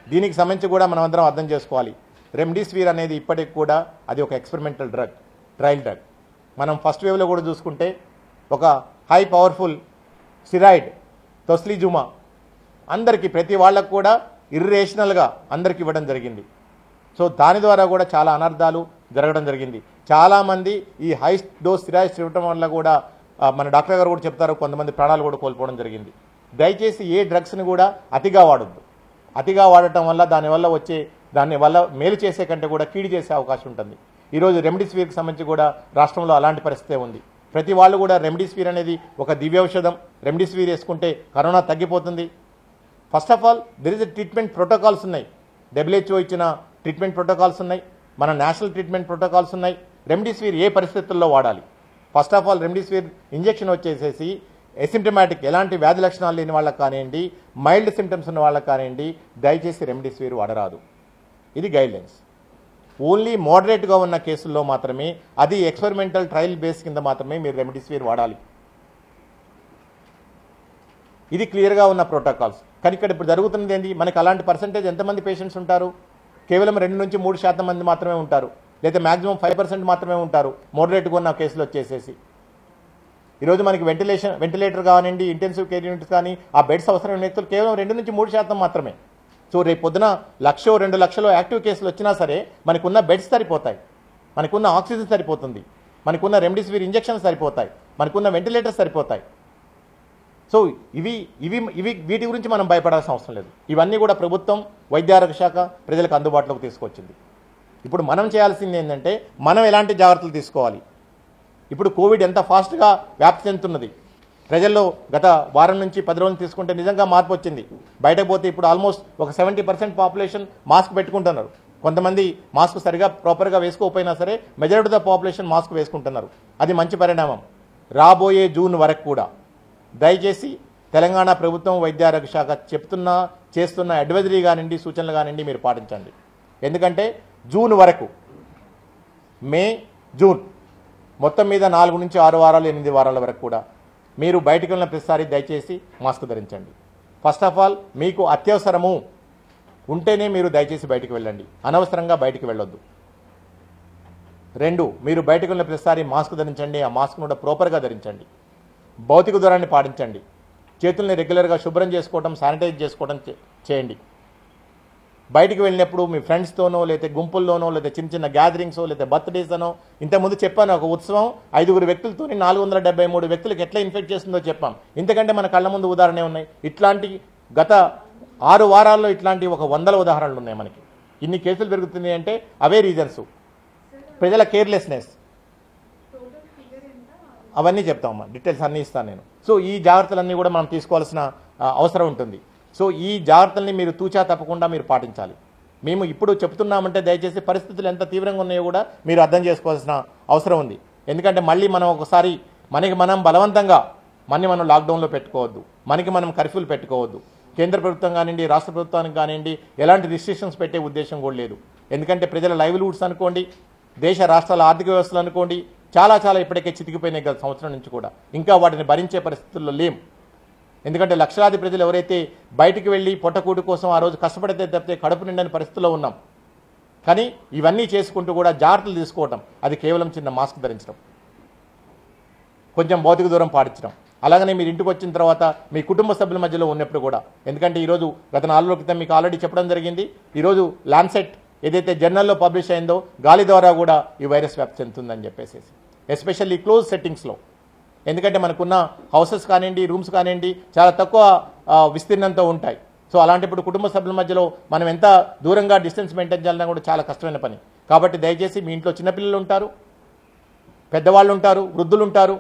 దీనికి సంబంధించి కూడా మనం అందరం అర్థం చేసుకోవాలి. రెమ్డెసివిర్ అనేది ఇప్పటికి కూడా అది ఒక ఎక్స్పెరిమెంటల్ డ్రగ్, ట్రయల్ డ్రగ్. మనం ఫస్ట్ వేవ్లో కూడా చూసుకుంటే ఒక హై పవర్ఫుల్ స్టెరాయిడ్ తొస్లిజుమా అందరికీ ప్రతి వాళ్ళకు కూడా ఇర్రేషనల్గా అందరికి ఇవ్వడం జరిగింది. సో దాని ద్వారా కూడా చాలా అనర్థాలు జరగడం జరిగింది. చాలామంది ఈ హై డోస్ స్టెరాయిడ్స్ ఇవ్వడం వల్ల కూడా మన డాక్టర్ గారు కూడా చెప్తారు, కొంతమంది ప్రాణాలు కూడా కోల్పోవడం జరిగింది. దయచేసి ఏ డ్రగ్స్ని కూడా అతిగా వాడొద్దు. అతిగా వాడటం వల్ల దాని వల్ల మేలు చేసే కంటే కూడా కీడు చేసే అవకాశం ఉంటుంది. ఈరోజు రెమ్డెసివిర్కి సంబంధించి కూడా రాష్ట్రంలో అలాంటి పరిస్థితే ఉంది. ప్రతి వాళ్ళు కూడా రెమ్డెసివిర్ అనేది ఒక దివ్యౌషధం, రెమ్డెసివిర్ వేసుకుంటే కరోనా తగ్గిపోతుంది. First of all there is treatment protocols ఉన్నాయి. WHO ఇచ్చిన ట్రీట్మెంట్ ప్రోటోకాల్స్ ఉన్నాయి, మన నేషనల్ ట్రీట్మెంట్ ప్రోటోకాల్స్ ఉన్నాయి. రెమ్డెసివిర్ ఏ పరిస్థితుల్లో వాడాలి? First of all remdesivir injection వచ్చేసేసి ఎసిమ్టమాటిక్ ఎలాంటి వ్యాధి లక్షణాలు లేని వాళ్ళకి కానివ్వండి, మైల్డ్ సిమ్టమ్స్ ఉన్న వాళ్ళకి కానివ్వండి, దయచేసి రెమ్డెసివిర్ వాడరాదు. ఇది గైడ్లైన్స్. ఓన్లీ మోడరేట్గా ఉన్న కేసుల్లో మాత్రమే, అది ఎక్స్పెరిమెంటల్ ట్రయల్ బేస్ కింద మాత్రమే మీరు రెమ్డెసివిర్ వాడాలి. ఇది క్లియర్గా ఉన్న ప్రోటోకాల్స్. కానీ ఇక్కడ ఇప్పుడు జరుగుతున్నది ఏంటి? మనకి అలాంటి పర్సంటేజ్ ఎంతమంది పేషెంట్స్ ఉంటారు? కేవలం 2 నుంచి 3% మంది మాత్రమే ఉంటారు, లేదా మ్యాక్సిమం 5% మాత్రమే ఉంటారు మోడరేట్గా ఉన్న కేసులు వచ్చేసేసి. ఈరోజు మనకి వెంటిలేటర్ కానివ్వండి, ఇంటెన్సివ్ కేర్ యూనిట్స్ కానీ ఆ బెడ్స్ అవసరమైన వ్యక్తులు కేవలం 2 నుంచి 3% మాత్రమే. సో రేపు పొద్దున 1,00,000-2 లక్షలు యాక్టివ్ కేసులు వచ్చినా సరే మనకున్న బెడ్స్ సరిపోతాయి, మనకున్న ఆక్సిజన్ సరిపోతుంది, మనకున్న రెమ్డెసివిర్ ఇంజెక్షన్ సరిపోతాయి, మనకున్న వెంటిలేటర్స్ సరిపోతాయి. సో వీటి గురించి మనం భయపడాల్సిన అవసరం లేదు. ఇవన్నీ కూడా ప్రభుత్వం, వైద్య ఆరోగ్య శాఖ ప్రజలకు అందుబాటులోకి తీసుకొచ్చింది. ఇప్పుడు మనం చేయాల్సింది ఏంటంటే మనం ఎలాంటి జాగ్రత్తలు తీసుకోవాలి. ఇప్పుడు కోవిడ్ ఎంత ఫాస్ట్గా వ్యాప్తి చెందుతున్నది. ప్రజల్లో గత వారం నుంచి 10 రోజులు తీసుకుంటే నిజంగా మార్పు వచ్చింది. బయటకు పోతే ఇప్పుడు ఆల్మోస్ట్ ఒక 70% పాపులేషన్ మాస్క్ పెట్టుకుంటున్నారు. కొంతమంది మాస్క్ సరిగా ప్రాపర్గా వేసుకోకపోయినా సరే majority of the population mask వేసుకుంటున్నారు. అది మంచి పరిణామం. రాబోయే జూన్ వరకు కూడా దయచేసి తెలంగాణ ప్రభుత్వం, వైద్య ఆరోగ్య శాఖ చేస్తున్న అడ్వైజరీ కానివ్వండి, సూచనలు కానివ్వండి మీరు పాటించండి. ఎందుకంటే జూన్ వరకు, మే, జూన్ మొత్తం మీద 4 నుంచి 6 వారాలు 8 వారాల వరకు కూడా మీరు బయటకు వెళ్ళిన ప్రతిసారి దయచేసి మాస్క్ ధరించండి. ఫస్ట్ ఆఫ్ ఆల్ మీకు అత్యవసరము ఉంటేనే మీరు దయచేసి బయటకు వెళ్ళండి, అనవసరంగా బయటకు వెళ్ళొద్దు. 2, మీరు బయటకు వెళ్ళిన ప్రతిసారి మాస్క్ ధరించండి. ఆ మాస్క్ కూడా ప్రాపర్గా ధరించండి. భౌతిక దూరాన్ని పాటించండి. చేతుల్ని రెగ్యులర్గా శుభ్రం చేసుకోవడం, శానిటైజ్ చేసుకోవడం చేయండి. బయటికి వెళ్ళినప్పుడు మీ ఫ్రెండ్స్తోనో, లేదా గుంపుల్లోనో, లేదా చిన్న గ్యాదరింగ్సో, లేదా బర్త్డేస్ అనో, ఇంతకుముందు చెప్పాను ఒక ఉత్సవం 5 వ్యక్తులతో 473 వ్యక్తులకు ఎట్లా ఇన్ఫెక్ట్ చేస్తుందో చెప్పాం. ఇంతకంటే మన కళ్ళ ముందు ఉదాహరణే ఉన్నాయి. ఇట్లాంటి గత 6 వారాల్లో ఇట్లాంటి ఒక 100 ఉదాహరణలు ఉన్నాయి మనకి. ఇన్ని కేసులు పెరుగుతున్నాయి అంటే అవే రీజన్స్, ప్రజల కేర్లెస్నెస్. అవన్నీ చెప్తామమ్మా, డీటెయిల్స్ అన్నీ ఇస్తాను నేను. సో ఈ జాగ్రత్తలన్నీ కూడా మనం తీసుకోవాల్సిన అవసరం ఉంటుంది. సో ఈ జాగ్రత్తల్ని మీరు తూచా తప్పకుండా మీరు పాటించాలి. మేము ఇప్పుడు చెప్తున్నామంటే దయచేసి పరిస్థితులు ఎంత తీవ్రంగా ఉన్నాయో కూడా మీరు అర్థం చేసుకోవాల్సిన అవసరం ఉంది. ఎందుకంటే మళ్ళీ మనం ఒకసారి మనం బలవంతంగా మనం లాక్డౌన్లో పెట్టుకోవద్దు, మనం కర్ఫ్యూలు పెట్టుకోవద్దు. కేంద్ర ప్రభుత్వం కానివ్వండి, రాష్ట్ర ప్రభుత్వానికి కానివ్వండి ఎలాంటి రిస్ట్రిక్షన్స్ పెట్టే ఉద్దేశం కూడా లేదు. ఎందుకంటే ప్రజల లైవ్లీహుడ్స్ అనుకోండి, దేశ రాష్ట్రాల ఆర్థిక వ్యవస్థలు అనుకోండి, చాలా ఇప్పటికే చితికిపోయినాయి గత సంవత్సరం నుంచి కూడా. ఇంకా వాటిని భరించే పరిస్థితుల్లో లేం. ఎందుకంటే లక్షలాది ప్రజలు ఎవరైతే బయటికి వెళ్ళి పొట్టకూటి కోసం ఆ రోజు కష్టపడితే తప్పితే కడుపు నిండని పరిస్థితిలో ఉన్నాం. కానీ ఇవన్నీ చేసుకుంటూ కూడా జాగ్రత్తలు తీసుకోవటం, అది కేవలం చిన్న మాస్క్ ధరించడం, కొంచెం భౌతిక దూరం పాటించడం, అలాగనే మీరు ఇంటికి వచ్చిన తర్వాత మీ కుటుంబ సభ్యుల మధ్యలో ఉన్నప్పుడు కూడా. ఎందుకంటే ఈరోజు గత 4 రోజుల క్రితం మీకు ఆల్రెడీ చెప్పడం జరిగింది, ఈరోజు ల్యాన్సెట్ ఏదైతే జర్నల్లో పబ్లిష్ అయిందో గాలి ద్వారా కూడా ఈ వైరస్ వ్యాప్తి చెందుతుందని చెప్పేసి, ఎస్పెషల్లీ క్లోజ్ సెట్టింగ్స్లో. ఎందుకంటే మనకున్న హౌసెస్ కానివ్వండి, రూమ్స్ కానివ్వండి చాలా తక్కువ విస్తీర్ణంతో ఉంటాయి. సో అలాంటప్పుడు కుటుంబ సభ్యుల మధ్యలో మనం ఎంత దూరంగా డిస్టెన్స్ మెయింటైన్ చేయాలన్నా కూడా చాలా కష్టమైన పని. కాబట్టి దయచేసి మీ ఇంట్లో చిన్నపిల్లలు ఉంటారు, పెద్దవాళ్ళు ఉంటారు, వృద్ధులు ఉంటారు,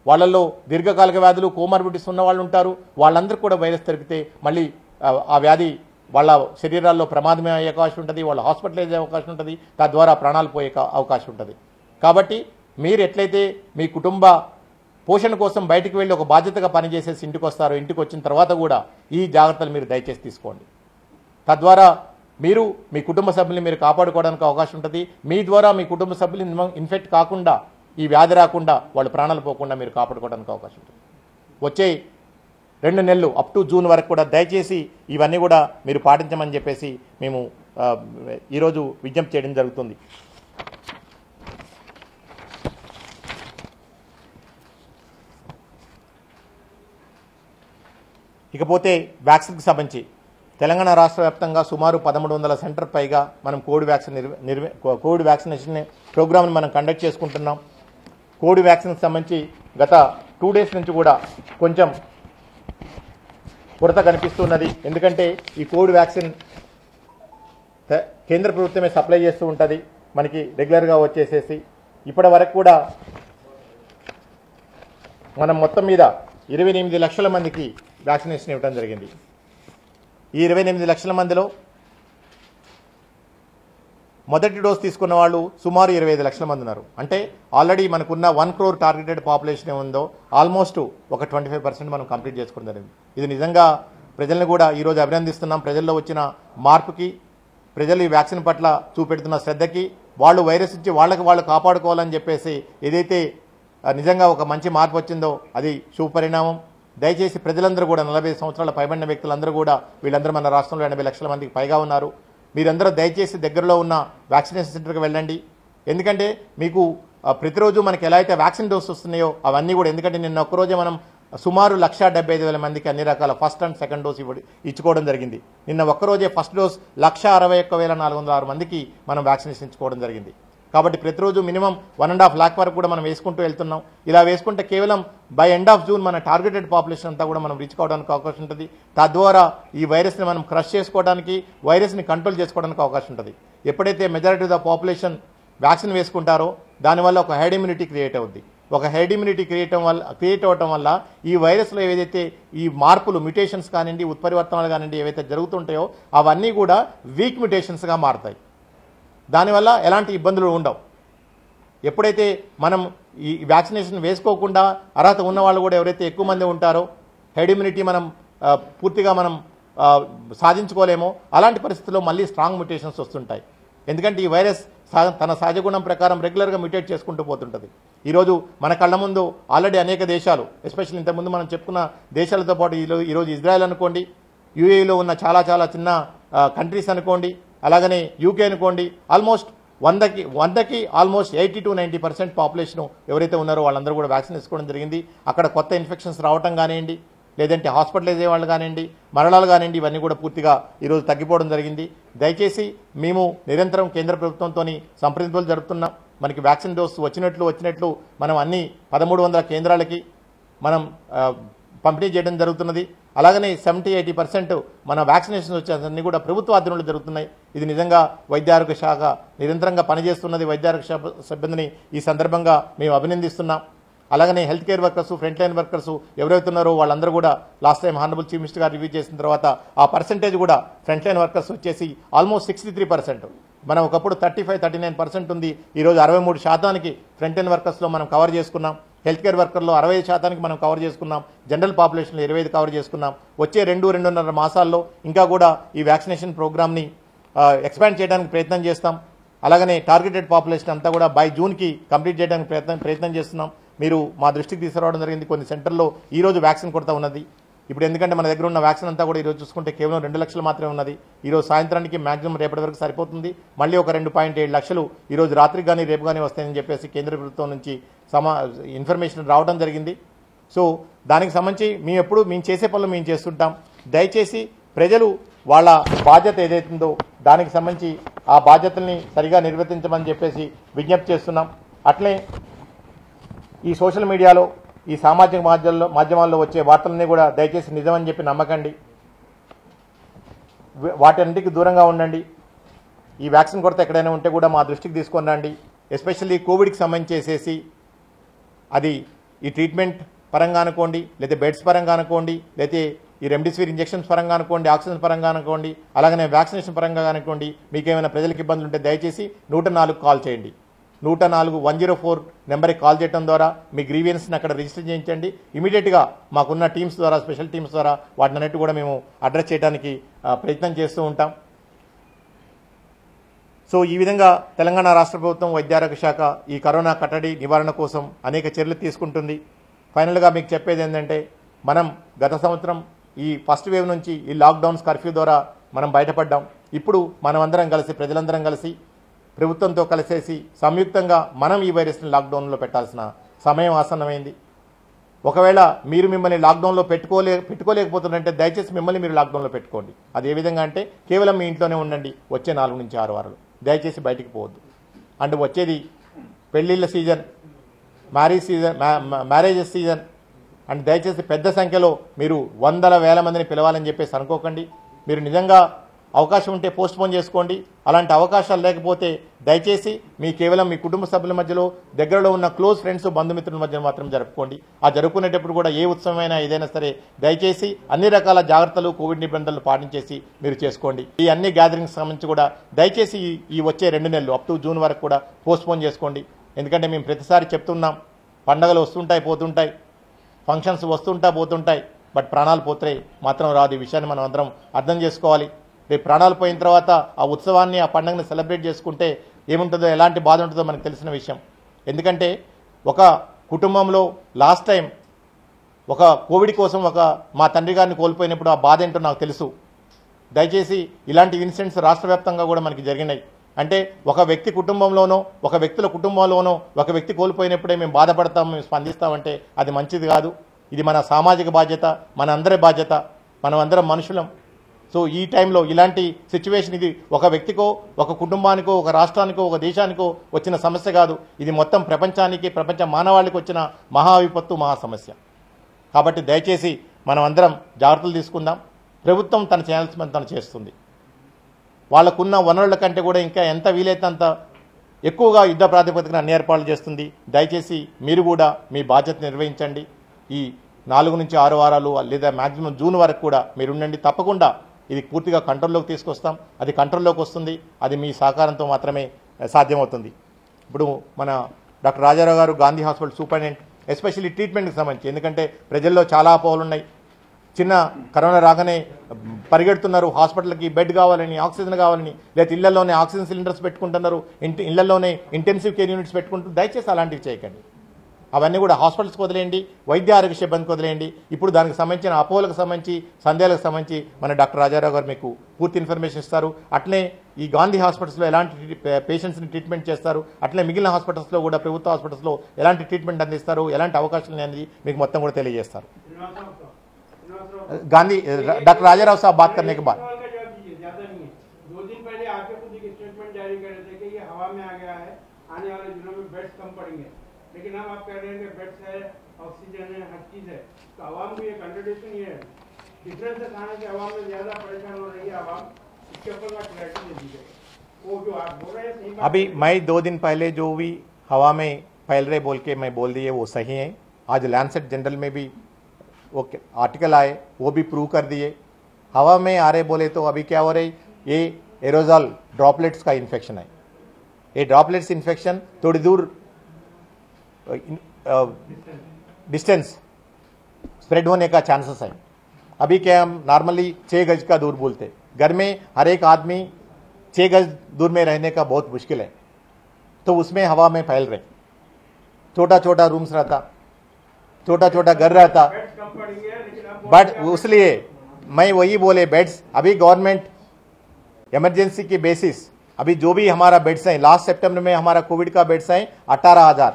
వాళ్ళల్లో దీర్ఘకాలిక వ్యాధులు, కోమార్బిడిటీస్ ఉన్న వాళ్ళు ఉంటారు. వాళ్ళందరూ కూడా వైరస్ దొరికితే మళ్ళీ ఆ వ్యాధి వాళ్ళ శరీరాల్లో ప్రమాదమే అయ్యే అవకాశం ఉంటుంది, వాళ్ళు హాస్పిటలైజ్ అయ్యే అవకాశం ఉంటుంది, తద్వారా ప్రాణాలు పోయే అవకాశం ఉంటుంది. కాబట్టి మీరు ఎట్లయితే మీ కుటుంబ పోషణ కోసం బయటికి వెళ్ళి ఒక బాధ్యతగా పనిచేసేసి ఇంటికి వస్తారో, ఇంటికి వచ్చిన తర్వాత కూడా ఈ జాగ్రత్తలు మీరు దయచేసి తీసుకోండి. తద్వారా మీరు మీ కుటుంబ సభ్యుల్ని మీరు కాపాడుకోవడానికి అవకాశం ఉంటుంది. మీ ద్వారా మీ కుటుంబ సభ్యులు ఇన్ఫెక్ట్ కాకుండా, ఈ వ్యాధి రాకుండా, వాళ్ళు ప్రాణాలు పోకుండా మీరు కాపాడుకోవడానికి అవకాశం ఉంటుంది. వచ్చే 2 నెలలు అప్ టు జూన్ వరకు కూడా దయచేసి ఇవన్నీ కూడా మీరు పాటించమని చెప్పేసి మేము ఈరోజు విజ్ఞప్తి చేయడం జరుగుతుంది. ఇకపోతే వ్యాక్సిన్కి సంబంధించి తెలంగాణ రాష్ట్ర వ్యాప్తంగా సుమారు 1300 సెంటర్ పైగా మనం కోవిడ్ వ్యాక్సినేషన్ ప్రోగ్రామ్ని మనం కండక్ట్ చేసుకుంటున్నాం. కోవిడ్ వ్యాక్సిన్కి సంబంధించి గత 2 డేస్ నుంచి కూడా కొంచెం కొరత కనిపిస్తున్నది. ఎందుకంటే ఈ కోవిడ్ వ్యాక్సిన్ కేంద్ర ప్రభుత్వమే సప్లై చేస్తూ ఉంటుంది, మనకి రెగ్యులర్గా వచ్చేసేసి. ఇప్పటి వరకు కూడా మనం మొత్తం మీద 28 లక్షల మందికి వ్యాక్సినేషన్ ఇవ్వడం జరిగింది. ఈ 28 లక్షల మందిలో మొదటి డోస్ తీసుకున్న వాళ్ళు సుమారు 25 లక్షల మంది ఉన్నారు. అంటే ఆల్రెడీ మనకున్న 1 crore టార్గెటెడ్ పాపులేషన్ ఏముందో ఆల్మోస్ట్ ఒక 25% మనం కంప్లీట్ చేసుకోవడం జరిగింది. ఇది నిజంగా ప్రజల్ని కూడా ఈరోజు అభినందిస్తున్నాం. ప్రజల్లో వచ్చిన మార్పుకి, ప్రజలు ఈ వ్యాక్సిన్ పట్ల చూపెడుతున్న శ్రద్ధకి, వాళ్ళు వైరస్ నుంచి వాళ్ళు కాపాడుకోవాలని చెప్పేసి ఏదైతే నిజంగా ఒక మంచి మార్పు వచ్చిందో అది శుభపరిణామం. దయచేసి ప్రజలందరూ కూడా 40 సంవత్సరాల పైబడిన వ్యక్తులందరూ కూడా, వీళ్ళందరూ మన రాష్ట్రంలో 80 లక్షల మందికి పైగా ఉన్నారు. మీరందరూ దయచేసి దగ్గరలో ఉన్న వ్యాక్సినేషన్ సెంటర్కి వెళ్ళండి. ఎందుకంటే మీకు ప్రతిరోజు మనకి ఎలా అయితే వ్యాక్సిన్ డోస్ వస్తున్నాయో అవన్నీ కూడా, ఎందుకంటే నిన్న ఒక్కరోజే మనం సుమారు 1,75,000 మందికి అన్ని రకాల ఫస్ట్ అండ్ సెకండ్ డోస్ ఇచ్చుకోవడం జరిగింది. నిన్న ఒక్కరోజే ఫస్ట్ డోస్ 1,61,406 మందికి మనం వ్యాక్సినేషన్ ఇచ్చుకోవడం జరిగింది. కాబట్టి ప్రతిరోజు మినిమం 1.5 lakh వరకు కూడా మనం వేసుకుంటూ వెళ్తున్నాం. ఇలా వేసుకుంటే కేవలం బై ఎండ్ ఆఫ్ జూన్ మన టార్గెటెడ్ పాపులేషన్ అంతా కూడా మనం రీచ్ కావడానికి అవకాశం ఉంటుంది. తద్వారా ఈ వైరస్ని మనం క్రష్ చేసుకోవడానికి, వైరస్ని కంట్రోల్ చేసుకోవడానికి అవకాశం ఉంటుంది. ఎప్పుడైతే majority of the population vaccine వేసుకుంటారో దానివల్ల ఒక హెర్డ్ ఇమ్యూనిటీ క్రియేట్ అవుద్ది. ఒక హెర్డ్ ఇమ్యూనిటీ క్రియేట్ అవ్వటం వల్ల ఈ వైరస్లో ఏదైతే ఈ మార్పులు, మ్యుటేషన్స్ కానివ్వండి, ఉత్పరివర్తనాలు కానివ్వండి ఏవైతే జరుగుతుంటాయో అవన్నీ కూడా వీక్ మ్యుటేషన్స్గా మారుతాయి. దానివల్ల ఎలాంటి ఇబ్బందులు ఉండవు. ఎప్పుడైతే మనం ఈ వ్యాక్సినేషన్ వేసుకోకుండా అర్హత ఉన్న వాళ్ళు కూడా ఎవరైతే ఎక్కువ మంది ఉంటారో, హెర్డ్ ఇమ్యూనిటీ మనం పూర్తిగా మనం సాధించుకోలేమో, అలాంటి పరిస్థితుల్లో మళ్ళీ స్ట్రాంగ్ మ్యుటేషన్స్ వస్తుంటాయి. ఎందుకంటే ఈ వైరస్ తన సహజ గుణం ప్రకారం రెగ్యులర్గా మ్యూటేట్ చేసుకుంటూ పోతుంటుంది. ఈరోజు మన కళ్ళ ముందు ఆల్రెడీ అనేక దేశాలు, ఎస్పెషల్లీ ఇంతకుముందు మనం చెప్పుకున్న దేశాలతో పాటు ఈరోజు ఇజ్రాయెల్ అనుకోండి, యూఏఈలో ఉన్న చాలా చిన్న కంట్రీస్ అనుకోండి, అలాగనే యూకే అనుకోండి, ఆల్మోస్ట్ 100కి ఆల్మోస్ట్ 80 to 90% పాపులేషన్ ఎవరైతే ఉన్నారో వాళ్ళందరూ కూడా వ్యాక్సిన్ వేసుకోవడం జరిగింది. అక్కడ కొత్త ఇన్ఫెక్షన్స్ రావటం కానివ్వండి, లేదంటే హాస్పిటలైజ్ అయ్యే వాళ్ళు కానివ్వండి, మరణాలు కానివ్వండి, ఇవన్నీ కూడా పూర్తిగా ఈరోజు తగ్గిపోవడం జరిగింది. దయచేసి మేము నిరంతరం కేంద్ర ప్రభుత్వంతో సంప్రదింపులు జరుపుతున్నాం. మనకి వ్యాక్సిన్ డోస్ వచ్చినట్లు మనం అన్ని 1300 కేంద్రాలకి మనం పంపిణీ చేయడం జరుగుతున్నది. అలాగనే 70-80% మన వ్యాక్సినేషన్ వచ్చేసన్నీ కూడా ప్రభుత్వ ఆధ్వర్యంలో జరుగుతున్నాయి. ఇది నిజంగా వైద్య ఆరోగ్య శాఖ నిరంతరంగా పనిచేస్తున్నది. వైద్య ఆరోగ్య సిబ్బందిని ఈ సందర్భంగా మేము అభినందిస్తున్నాం. అలాగనే health care workers, front line workers ఎవరైతే ఉన్నారో వాళ్ళందరూ కూడా last time honourable chief minister గారు రివ్యూ చేసిన తర్వాత ఆ పర్సెంటేజ్ కూడా ఫ్రంట్ లైన్ వర్కర్స్ వచ్చేసి ఆల్మోస్ట్ 63%. మనం ఒకప్పుడు 35-39% ఉంది. ఈరోజు 63% ఫ్రంట్ లైన్ వర్కర్స్లో మనం కవర్ చేసుకున్నాం. హెల్త్ కేర్ వర్కర్లో 65% మనం కవర్ చేసుకున్నాం. జనరల్ పాపులేషన్లో 25 కవర్ చేసుకున్నాం. వచ్చే 2-2.5 మాసాల్లో ఇంకా కూడా ఈ వ్యాక్సినేషన్ ప్రోగ్రామ్ని ఎక్స్పాండ్ చేయడానికి ప్రయత్నం చేస్తాం. అలాగనే టార్గెటెడ్ పాపులేషన్ అంతా కూడా బై జూన్కి కంప్లీట్ చేయడానికి ప్రయత్నం చేస్తున్నాం. మీరు మా దృష్టికి తీసుకురావడం జరిగింది. కొన్ని సెంటర్లో ఈరోజు వ్యాక్సిన్ కొరత ఉన్నది. ఇప్పుడు ఎందుకంటే మన దగ్గర ఉన్న వ్యాక్సిన్ అంతా కూడా ఈరోజు చూసుకుంటే కేవలం 2 లక్షలు మాత్రమే ఉన్నది. ఈరోజు సాయంత్రానికి మ్యాక్సిమం రేపటి వరకు సరిపోతుంది. మళ్ళీ ఒక 2.7 లక్షలు ఈరోజు రాత్రికి కానీ రేపు కానీ వస్తాయని చెప్పేసి కేంద్ర ప్రభుత్వం నుంచి ఇన్ఫర్మేషన్ రావడం జరిగింది. సో దానికి సంబంధించి మేము చేసే పనులు మేము చేస్తుంటాం. దయచేసి ప్రజలు వాళ్ళ బాధ్యత ఏదైతుందో దానికి సంబంధించి ఆ బాధ్యతల్ని సరిగా నిర్వర్తించమని చెప్పేసి విజ్ఞప్తి చేస్తున్నాం. అట్లే ఈ సోషల్ మీడియాలో, ఈ సామాజిక మాధ్యమాల్లో వచ్చే వార్తలన్నీ కూడా దయచేసి నిజమని చెప్పి నమ్మకండి. వాటన్నిటికీ దూరంగా ఉండండి. ఈ వ్యాక్సిన్ కొరత ఎక్కడైనా ఉంటే కూడా మా దృష్టికి తీసుకొని రండి. ఎస్పెషల్లీ కోవిడ్కి సంబంధించేసేసి అది ఈ ట్రీట్మెంట్ పరంగా అనుకోండి, లేదా బెడ్స్ పరంగా అనుకోండి, లేకపోతే ఈ రెమ్డెసివిర్ ఇంజెక్షన్స్ పరంగా అనుకోండి, ఆక్సిజన్ పరంగా అనుకోండి, అలాగనే వ్యాక్సినేషన్ పరంగా అనుకోండి, మీకేమైనా ప్రజలకు ఇబ్బందులు ఉంటే దయచేసి 104 కాల్ చేయండి. 104 నెంబర్కి కాల్ చేయడం ద్వారా మీ గ్రీవియన్స్ని అక్కడ రిజిస్టర్ చేయించండి. ఇమీడియట్గా మాకున్న టీమ్స్ ద్వారా, స్పెషల్ టీమ్స్ ద్వారా వాటిని అన్నిటి కూడా మేము అడ్రస్ చేయడానికి ప్రయత్నం చేస్తూ ఉంటాం. సో ఈ విధంగా తెలంగాణ రాష్ట్ర ప్రభుత్వం వైద్యారోగ్య శాఖ ఈ కరోనా కట్టడి నివారణ కోసం అనేక చర్యలు తీసుకుంటుంది. ఫైనల్గా మీకు చెప్పేది ఏంటంటే, మనం గత సంవత్సరం ఈ ఫస్ట్ వేవ్ నుంచి ఈ లాక్డౌన్స్ కర్ఫ్యూ ద్వారా మనం బయటపడ్డాం. ఇప్పుడు మనమందరం కలిసి, ప్రజలందరం కలిసి, ప్రభుత్వంతో కలిసేసి సంయుక్తంగా మనం ఈ వైరస్ని లాక్డౌన్లో పెట్టాల్సిన సమయం ఆసన్నమైంది. ఒకవేళ మీరు మిమ్మల్ని లాక్డౌన్లో పెట్టుకోలేకపోతున్నారంటే దయచేసి మిమ్మల్ని మీరు లాక్డౌన్లో పెట్టుకోండి. అది ఏ విధంగా అంటే, కేవలం మీ ఇంట్లోనే ఉండండి వచ్చే 4 నుంచి 6 వారాలు. దయచేసి బయటికి పోవద్దు. అండ్ వచ్చేది పెళ్ళిళ్ళ సీజన్, మ్యారేజెస్ సీజన్. అండ్ దయచేసి పెద్ద సంఖ్యలో మీరు వందల వేల మందిని పిలవాలని చెప్పేసి అనుకోకండి. మీరు నిజంగా అవకాశం ఉంటే పోస్ట్ పోన్ చేసుకోండి. అలాంటి అవకాశాలు లేకపోతే దయచేసి కేవలం మీ కుటుంబ సభ్యుల మధ్యలో, దగ్గరలో ఉన్న క్లోజ్ ఫ్రెండ్స్, బంధుమిత్రుల మధ్య మాత్రం జరుపుకోండి. ఆ జరుపుకునేటప్పుడు కూడా ఏ ఉత్సవమైనా ఏదైనా సరే దయచేసి అన్ని రకాల జాగ్రత్తలు, కోవిడ్ నిబంధనలు పాటించేసి మీరు చేసుకోండి. ఈ అన్ని గ్యాదరింగ్స్ సంబంధించి కూడా దయచేసి ఈ వచ్చే 2 నెలలు అప్ టు జూన్ వరకు కూడా పోస్ట్ పోన్ చేసుకోండి. ఎందుకంటే మేము ప్రతిసారి చెప్తున్నాం, పండగలు వస్తుంటాయి పోతుంటాయి, ఫంక్షన్స్ వస్తుంటా పోతుంటాయి, బట్ ప్రాణాలు పోతే మాత్రం రాదు. ఈ విషయాన్ని మనం అందరం అర్థం చేసుకోవాలి. రేపు ప్రాణాలు పోయిన తర్వాత ఆ ఉత్సవాన్ని, ఆ పండుగని సెలబ్రేట్ చేసుకుంటే ఏముంటుందో, ఎలాంటి బాధ ఉంటుందో మనకు తెలిసిన విషయం. ఎందుకంటే ఒక కుటుంబంలో లాస్ట్ టైం ఒక కోవిడ్ కోసం మా తండ్రి గారిని కోల్పోయినప్పుడు ఆ బాధ ఏంటో నాకు తెలుసు. దయచేసి ఇలాంటి ఇన్సిడెంట్స్ రాష్ట్ర వ్యాప్తంగా కూడా మనకి జరిగినాయి. అంటే ఒక వ్యక్తి కుటుంబంలోనో, ఒక వ్యక్తుల కుటుంబంలోనో ఒక వ్యక్తి కోల్పోయినప్పుడే మేము బాధపడతాం, మేము స్పందిస్తామంటే అది మంచిది కాదు. ఇది మన సామాజిక బాధ్యత, మన అందరి బాధ్యత. మనం అందరం మనుషులం. సో ఈ టైంలో ఇలాంటి సిచ్యువేషన్, ఇది ఒక వ్యక్తికో, ఒక కుటుంబానికో, ఒక రాష్ట్రానికో, ఒక దేశానికో వచ్చిన సమస్య కాదు. ఇది మొత్తం ప్రపంచానికి, ప్రపంచ మానవాళికి వచ్చిన మహా విపత్తు, మహా సమస్య. కాబట్టి దయచేసి మనం అందరం జాగ్రత్తలు తీసుకుందాం. ప్రభుత్వం తన చేయాల్సిన తను చేస్తుంది. వాళ్ళకున్న వనరుల కంటే కూడా ఇంకా ఎంత వీలైతే అంత ఎక్కువగా యుద్ధ ప్రాతిపదికన అన్ని ఏర్పాట్లు చేస్తుంది. దయచేసి మీరు కూడా మీ బాధ్యత నిర్వహించండి. ఈ 4 నుంచి 6 వారాలు లేదా మ్యాక్సిమం జూన్ వరకు కూడా మీరు ఉండండి. తప్పకుండా ఇది పూర్తిగా కంట్రోల్లోకి తీసుకొస్తాం. అది కంట్రోల్లోకి వస్తుంది. అది మీ సహకారంతో మాత్రమే సాధ్యమవుతుంది. ఇప్పుడు మన డాక్టర్ రాజారావు గారు, గాంధీ హాస్పిటల్ సూపరింటెండెంట్, ఎస్పెషల్లీ ట్రీట్మెంట్కి సంబంధించి, ఎందుకంటే ప్రజల్లో చాలా అపోహలు ఉన్నాయి. చిన్న కరోనా రాగానే పరిగెడుతున్నారు హాస్పిటల్కి, బెడ్ కావాలని, ఆక్సిజన్ కావాలని, లేదా ఇళ్లలోనే ఆక్సిజన్ సిలిండర్స్ పెట్టుకుంటున్నారు, ఇళ్లలోనే ఇంటెన్సివ్ కేర్ యూనిట్స్ పెట్టుకుంటున్నారు. దయచేసి అలాంటివి చేయకండి. అవన్నీ కూడా హాస్పిటల్స్కి వదిలేయండి, వైద్య ఆరోగ్య సిబ్బందికి వదిలేయండి. ఇప్పుడు దానికి సంబంధించిన అపోహలకు సంబంధించి, సందేహాలకు సంబంధించి మన డాక్టర్ రాజారావు గారు మీకు పూర్తి ఇన్ఫర్మేషన్ ఇస్తారు. అట్లే ఈ గాంధీ హాస్పిటల్స్లో ఎలాంటి పేషెంట్స్ని ట్రీట్మెంట్ చేస్తారు, అట్లే మిగిలిన హాస్పిటల్స్లో కూడా, ప్రభుత్వ హాస్పిటల్స్లో ఎలాంటి ట్రీట్మెంట్ అందిస్తారు, ఎలాంటి అవకాశాలు అనేది మీకు మొత్తం కూడా తెలియజేస్తారు. गांधी डॉक्टर राजाराव साहब बात करने के बाद 2 दिन पहले आपके खुद एक स्टेटमेंट जारी कर रहे थे कि ये हवा में आ गया है, आने वाले दिनों में बेड्स कम पड़ेंगे, लेकिन अब आप कह रहे हैं कि बेड्स है, ऑक्सीजन है, हर चीज है. तो आवाम को ये कंट्रडिक्शन ये है, डिफरेंस है खाने की, आवाम में ज्यादा परेशान हो रही है आवाम. इसके ऊपर का क्लैरिटी दे दीजिए. वो जो आप बोल रहे हैं सही बात. अभी मैं 2 दिन पहले जो भी हवा में फैल रहे बोल के मैं बोल दिए वो सही है. आज लैंसेट जनरल में भी वो आर्टिकल आए, वो भी प्रूव कर दिए. हवा में आ रहे बोले तो अभी क्या हो रही, ये एरोजॉल ड्रॉपलेट्स का इन्फेक्शन है. ये ड्रॉपलेट्स इन्फेक्शन थोड़ी दूर डिस्टेंस स्प्रेड होने का चांसेस है. अभी क्या हम नॉर्मली 6 गज का दूर बोलते, घर में हर एक आदमी 6 गज दूर में रहने का बहुत मुश्किल है. तो उसमें हवा में फैल रहे, छोटा छोटा रूम्स रहता, छोटा छोटा घर रहता. बट इसलिए मैं वही बोले, बेड्स अभी गवर्नमेंट इमरजेंसी की बेसिस, अभी जो भी हमारा बेड्स हैं, लास्ट सितंबर में हमारा कोविड का बेड्स हैं 18,000,